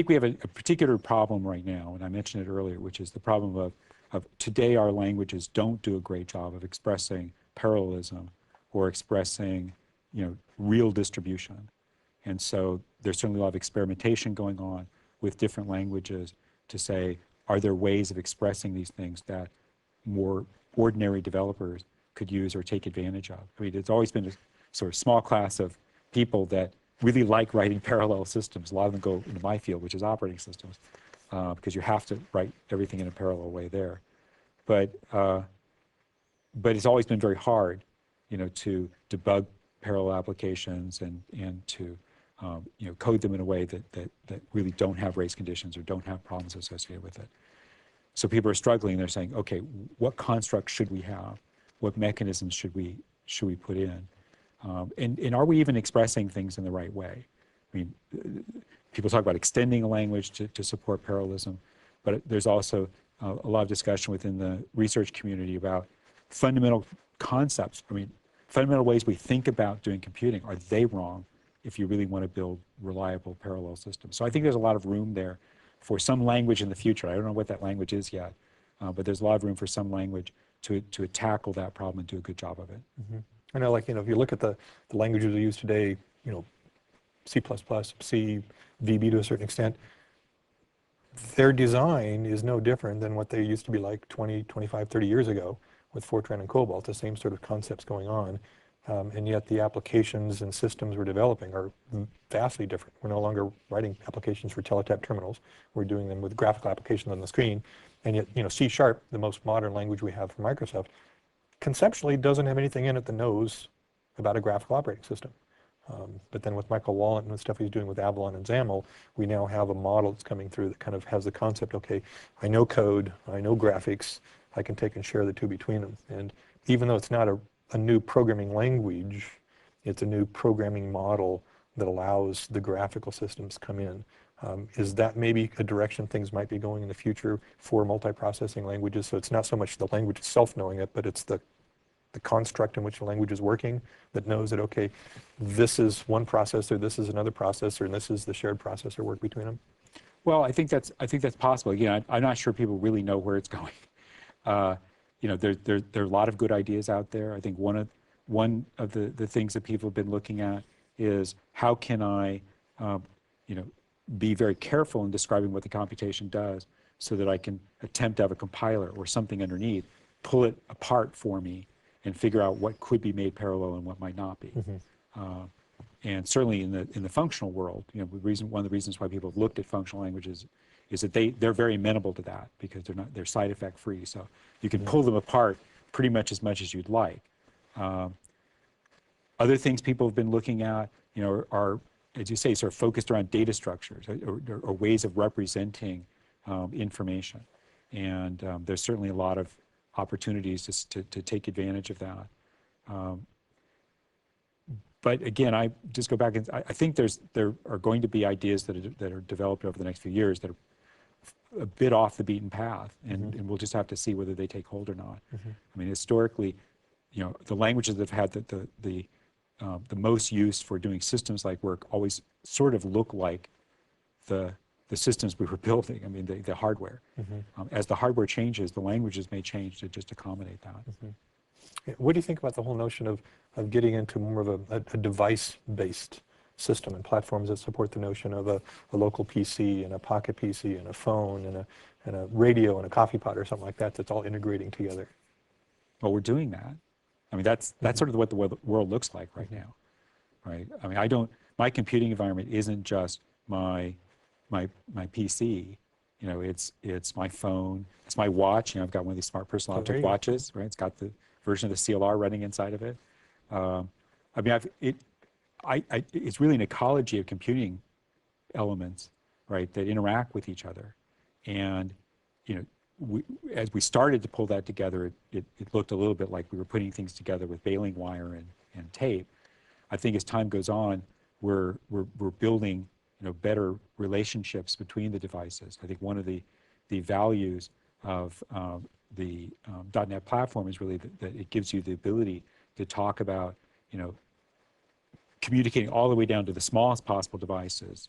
we have a particular problem right now, and I mentioned it earlier, which is the problem of today our languages don't do a great job of expressing parallelism or expressing, real distribution. And so there's certainly a lot of experimentation going on with different languages to say, are there ways of expressing these things that more ordinary developers could use or take advantage of? I mean, it's always been a sort of small class of people that really like writing parallel systems. A lot of them go into my field, which is operating systems, because you have to write everything in a parallel way there. But it's always been very hard, to debug parallel applications and to code them in a way that really don't have race conditions or don't have problems associated with it. So people are struggling. They're saying, okay, what construct should we have? What mechanisms should we put in? And are we even expressing things in the right way? I mean, people talk about extending a language to support parallelism, but there's also a lot of discussion within the research community about fundamental concepts. I mean, fundamental ways we think about doing computing, are they wrong if you really want to build reliable parallel systems? So I think there's a lot of room there for some language in the future. I don't know what that language is yet, but there's a lot of room for some language to tackle that problem and do a good job of it. I know, if you look at the languages we use today, C++, C, VB to a certain extent, their design is no different than what they used to be like 20, 25, 30 years ago with Fortran and Cobalt, the same sort of concepts going on. And yet the applications and systems we're developing are vastly different. We're no longer writing applications for teletype terminals. We're doing them with graphical applications on the screen. And yet, C#, the most modern language we have from Microsoft, conceptually doesn't have anything in it that knows about a graphical operating system. But then with Michael Wallen and the stuff he's doing with Avalon and XAML, we now have a model that's coming through that kind of has the concept, okay, I know code, I know graphics, I can take and share the two between them. And even though it's not a new programming language, it's a new programming model that allows the graphical systems to come in. Is that maybe a direction things might be going in the future for multiprocessing languages? So it's not so much the language itself knowing it, but it's the construct in which the language is working that knows that, okay, this is one processor, this is another processor, and this is the shared processor work between them? Well, I think that's possible. Again, I'm not sure people really know where it's going. There are a lot of good ideas out there. I think one of the things that people have been looking at is how can I, be very careful in describing what the computation does so that I can attempt to have a compiler or something underneath, pull it apart for me and figure out what could be made parallel and what might not be. And certainly in the functional world, one of the reasons why people have looked at functional languages is that they're very amenable to that because they're side effect free. So you can pull them apart pretty much as you'd like. Other things people have been looking at, are, as you say, sort of focused around data structures or ways of representing information. And there's certainly a lot of opportunities to take advantage of that. But again, I just go back and I think there are going to be ideas that are developed over the next few years that are a bit off the beaten path, and we'll just have to see whether they take hold or not. I mean, historically, the languages that have had the most use for doing systems-like work always sort of look like the systems we were building. I mean, the hardware. As the hardware changes, the languages may change to just accommodate that. What do you think about the whole notion of getting into more of a device-based system and platforms that support the notion of a local PC and a pocket PC and a phone and a radio and a coffee pot or something like that that's all integrating together? Well, we're doing that. I mean, that's sort of what the world looks like right now, right? I mean, my computing environment isn't just my PC. it's my phone, it's my watch. I've got one of these smart personal object watches, right? It's got the version of the CLR running inside of it. I mean, it's really an ecology of computing elements, right, that interact with each other. And, as we started to pull that together, it looked a little bit like we were putting things together with baling wire and tape. I think as time goes on, we're building, better relationships between the devices. I think one of the values of the .NET platform is really that it gives you the ability to talk about, communicating all the way down to the smallest possible devices,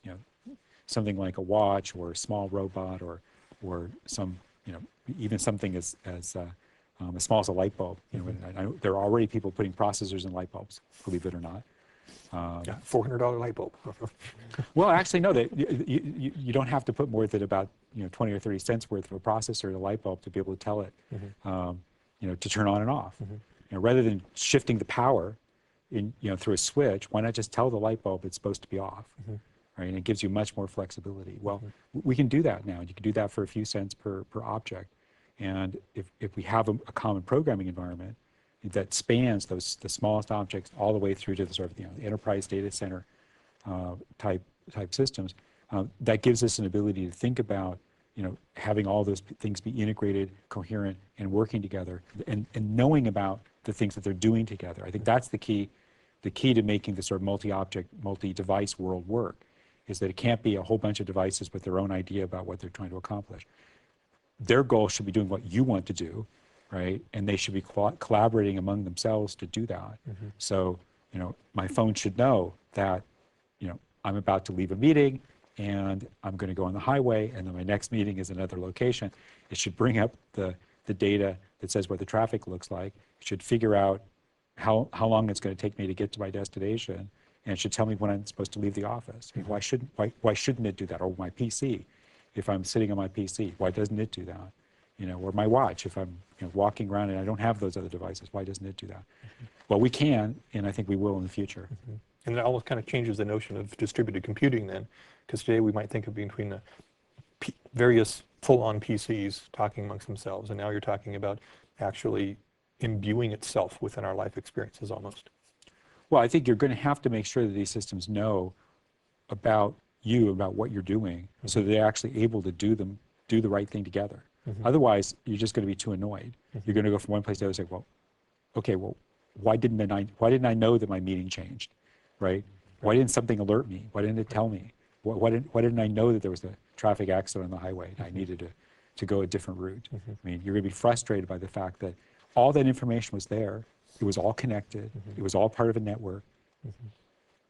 something like a watch or a small robot or some, even something as small as a light bulb. There are already people putting processors in light bulbs, believe it or not. Yeah, $400 light bulb. Well, actually, no. You don't have to put more than about 20 or 30 cents worth of a processor in a light bulb to be able to tell it, to turn on and off. Rather than shifting the power through a switch, why not just tell the light bulb it's supposed to be off? Right? And it gives you much more flexibility. Well, we can do that now. You can do that for a few cents per object. And if we have a common programming environment that spans the smallest objects all the way through to the sort of the enterprise data center type systems, that gives us an ability to think about having all those things be integrated, coherent, and working together, and knowing about the things that they're doing together. I think that's the key to making the sort of multi-object, multi-device world work, is that it can't be a whole bunch of devices with their own idea about what they're trying to accomplish. Their goal should be doing what you want to do, right? And they should be collaborating among themselves to do that. So, my phone should know that, I'm about to leave a meeting and I'm going to go on the highway, and then my next meeting is another location. It should bring up the data that says what the traffic looks like. It should figure out how long it's going to take me to get to my destination, and it should tell me when I'm supposed to leave the office. I mean, why shouldn't it do that? Or my PC, if I'm sitting on my PC, why doesn't it do that? Or my watch, if I'm walking around and I don't have those other devices, why doesn't it do that? Well, we can, and I think we will in the future. And that almost kind of changes the notion of distributed computing then, because today we might think of between the various full-on PCs talking amongst themselves, and now you're talking about actually imbuing itself within our life experiences almost. Well, I think you're going to have to make sure that these systems know about you, about what you're doing, so that they're actually able to do the right thing together. Otherwise, you're just going to be too annoyed. You're going to go from one place to the other and say, well, okay, well, why didn't I know that my meeting changed, right? Why didn't something alert me? Why didn't it tell me? Why didn't I know that there was a traffic accident on the highway and I needed to go a different route? I mean, you're going to be frustrated by the fact that all that information was there. It was all connected. It was all part of a network.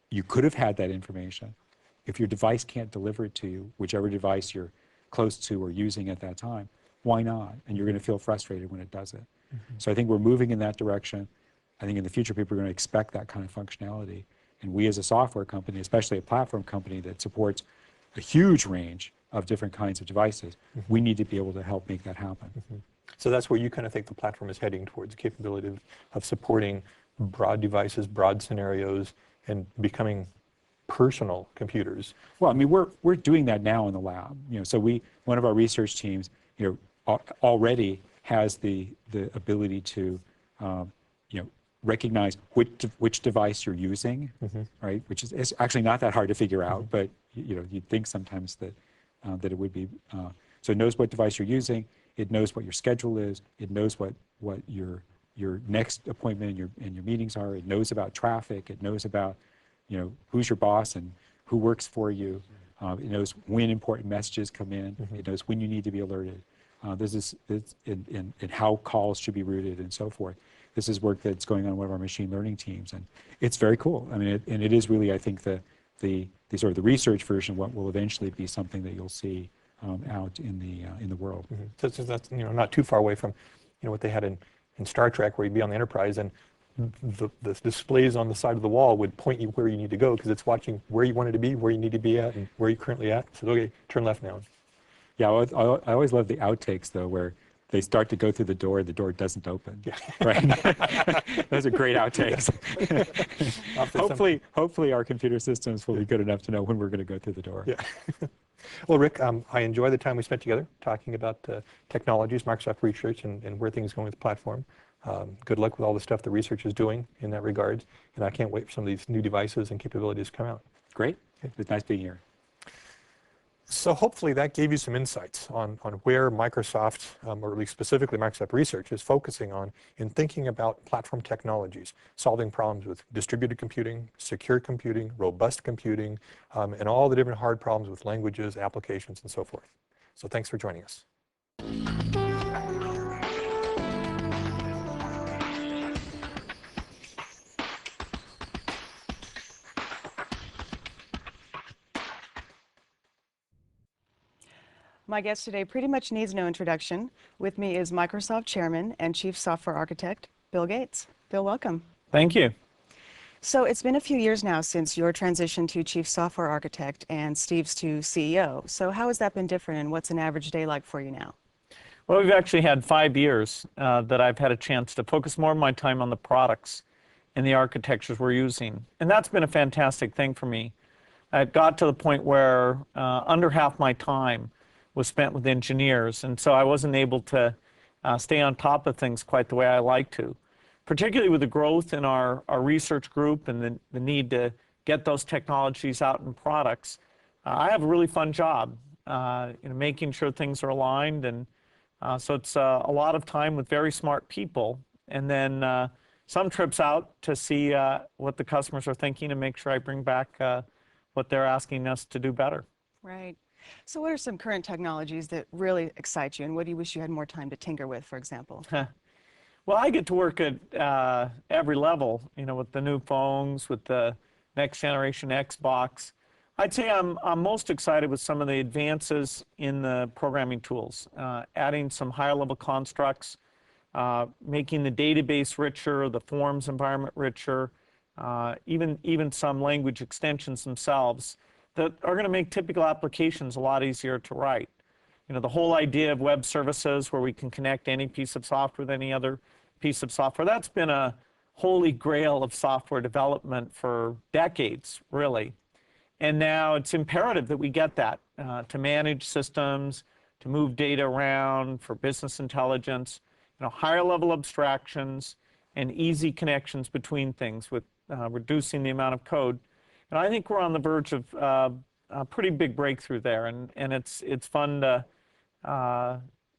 You could have had that information. If your device can't deliver it to you, whichever device you're close to or using at that time, why not? And you're going to feel frustrated when it does it. So I think we're moving in that direction. I think in the future, people are going to expect that kind of functionality. And we as a software company, especially a platform company that supports a huge range of different kinds of devices, we need to be able to help make that happen. So that's where you kind of think the platform is heading towards, the capability of supporting broad devices, broad scenarios, and becoming personal computers. Well, I mean, we're doing that now in the lab. So one of our research teams, already has the ability to, recognize which device you're using, right? Which is it's actually not that hard to figure out, but you'd think sometimes that it would be. So it knows what device you're using. It knows what your schedule is. It knows what your next appointment and your meetings are. It knows about traffic. It knows about who's your boss and who works for you. It knows when important messages come in. It knows when you need to be alerted. And how calls should be routed and so forth. This is work that's going on in one of our machine learning teams, and it's very cool. I mean, it is really, I think, the sort of the research version of what will eventually be something that you'll see out in the world. So that's not too far away from what they had in Star Trek, where you'd be on the Enterprise and the displays on the side of the wall would point you where you need to go, because it's watching where you wanted to be, where you need to be at, and where you're currently at. So okay, turn left now. Yeah, I always love the outtakes though, where they start to go through the door doesn't open. Yeah. Right? Those are great outtakes. Hopefully our computer systems will be good enough to know when we're going to go through the door. Yeah. Well, Rick, I enjoy the time we spent together talking about technologies, Microsoft research, and where things are going with the platform. Good luck with all the stuff the research is doing in that regard. And I can't wait for some of these new devices and capabilities to come out. Great. It's nice being here. So hopefully that gave you some insights on where Microsoft, or at least specifically Microsoft Research, is focusing on in thinking about platform technologies, solving problems with distributed computing, secure computing, robust computing, and all the different hard problems with languages, applications, and so forth. So thanks for joining us. My guest today pretty much needs no introduction. With me is Microsoft Chairman and Chief Software Architect, Bill Gates. Bill, welcome. Thank you. So it's been a few years now since your transition to Chief Software Architect and Steve's to CEO. So how has that been different, and what's an average day like for you now? Well, we've actually had 5 years that I've had a chance to focus more of my time on the products and the architectures we're using. And that's been a fantastic thing for me. It got to the point where under half my time was spent with engineers, and so I wasn't able to stay on top of things quite the way I like to, particularly with the growth in our research group and the need to get those technologies out in products. I have a really fun job, making sure things are aligned, and so it's a lot of time with very smart people, and then some trips out to see what the customers are thinking and make sure I bring back what they're asking us to do better. Right. So what are some current technologies that really excite you, and what do you wish you had more time to tinker with, for example? Well, I get to work at every level, with the new phones, with the next generation Xbox. I'd say I'm most excited with some of the advances in the programming tools, adding some higher level constructs, making the database richer, the forms environment richer, even some language extensions themselves that are going to make typical applications a lot easier to write. The whole idea of web services where we can connect any piece of software with any other piece of software, that's been a holy grail of software development for decades, really. And now it's imperative that we get that to manage systems, to move data around for business intelligence, higher level abstractions and easy connections between things with reducing the amount of code. And I think we're on the verge of a pretty big breakthrough there, and it's fun to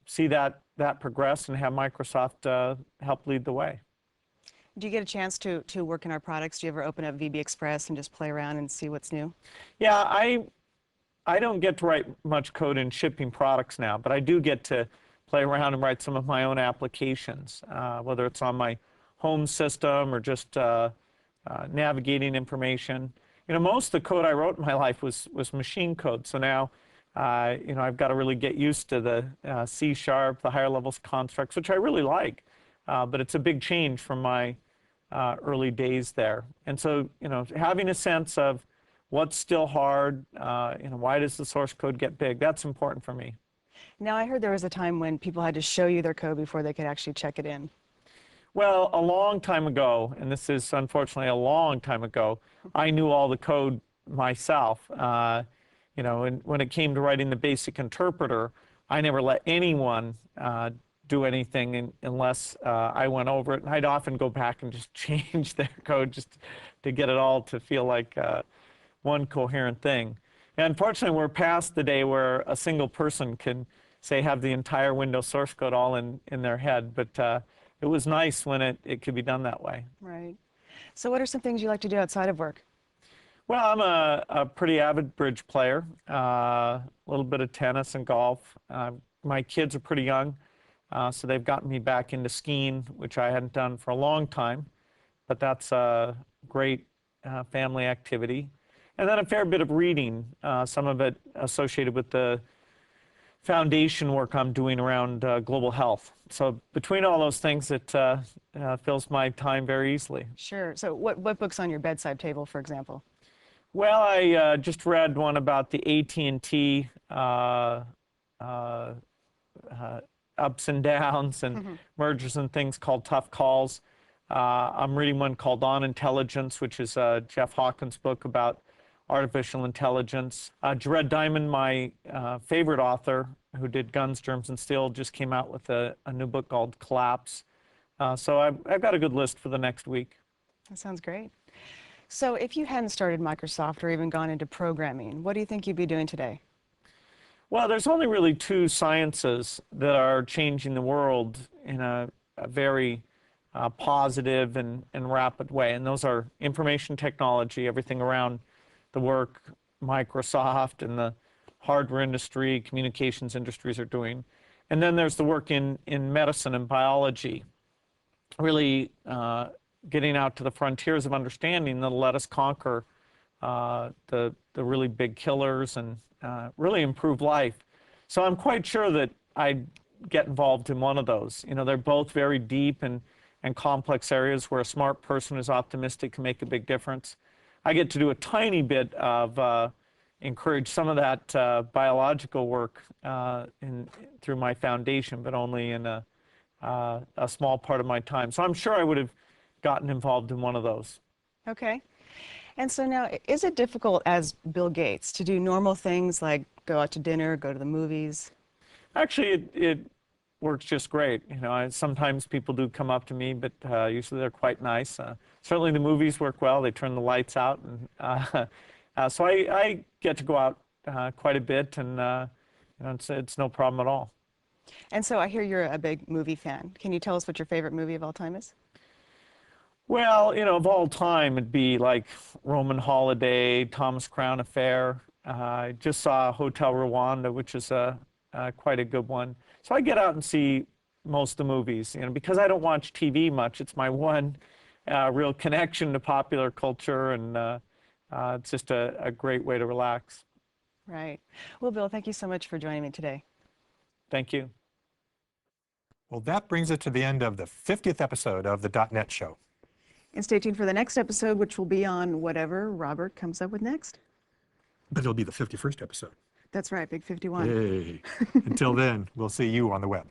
see that progress and have Microsoft help lead the way. Do you get a chance to work in our products? Do you ever open up VB Express and just play around and see what's new? Yeah, I don't get to write much code in shipping products now, but I do get to play around and write some of my own applications, whether it's on my home system or just navigating information. Most of the code I wrote in my life was machine code, so now I've got to really get used to the C#, the higher levels constructs, which I really like, but it's a big change from my early days there. And so, having a sense of what's still hard, why does the source code get big, that's important for me. Now, I heard there was a time when people had to show you their code before they could actually check it in. Well, a long time ago, and this is unfortunately a long time ago, I knew all the code myself. And when it came to writing the basic interpreter, I never let anyone do anything unless I went over it. And I'd often go back and just change their code just to get it all to feel like one coherent thing. And unfortunately, we're past the day where a single person can, say, have the entire Windows source code all in their head. But it was nice when it could be done that way. Right. So what are some things you like to do outside of work? Well, I'm a pretty avid bridge player, a little bit of tennis and golf. My kids are pretty young, so they've gotten me back into skiing, which I hadn't done for a long time, but that's a great family activity. And then a fair bit of reading, some of it associated with the foundation work I'm doing around global health. So between all those things, it fills my time very easily. Sure. So what book's on your bedside table, for example? Well, I just read one about the AT&T ups and downs and mergers and things called Tough Calls. I'm reading one called On Intelligence, which is Jeff Hawkins' book about artificial intelligence. Jared Diamond, my favorite author, who did Guns, Germs, and Steel, just came out with a new book called Collapse. So I've got a good list for the next week. That sounds great. So if you hadn't started Microsoft or even gone into programming, what do you think you'd be doing today? Well, there's only really two sciences that are changing the world in a very positive and rapid way, and those are information technology, everything around the work Microsoft and the hardware industry, communications industries are doing. And then there's the work in medicine and biology, really getting out to the frontiers of understanding that'll let us conquer the really big killers and really improve life. So I'm quite sure that I'd get involved in one of those. You know, they're both very deep and complex areas where a smart person who's optimistic can make a big difference. I get to do a tiny bit of encourage some of that biological work through my foundation, but only in a small part of my time. So I'm sure I would have gotten involved in one of those. Okay. And so now, is it difficult as Bill Gates to do normal things like go out to dinner, go to the movies? Actually, it works just great. You know, sometimes people do come up to me, but usually they're quite nice. Certainly the movies work well. They turn the lights out. And so I get to go out quite a bit, and you know, it's no problem at all. And so I hear you're a big movie fan. Can you tell us what your favorite movie of all time is? Well, you know, of all time, it'd be like Roman Holiday, Thomas Crown Affair. I just saw Hotel Rwanda, which is quite a good one. So I get out and see most of the movies, you know, because I don't watch TV much. It's my one real connection to popular culture, and it's just a great way to relax. Right. Well, Bill, thank you so much for joining me today. Thank you. Well, that brings us to the end of the 50th episode of the .NET Show. And stay tuned for the next episode, which will be on whatever Robert comes up with next. But it'll be the 51st episode. That's right, Big 51. Yay. Until then, we'll see you on the web.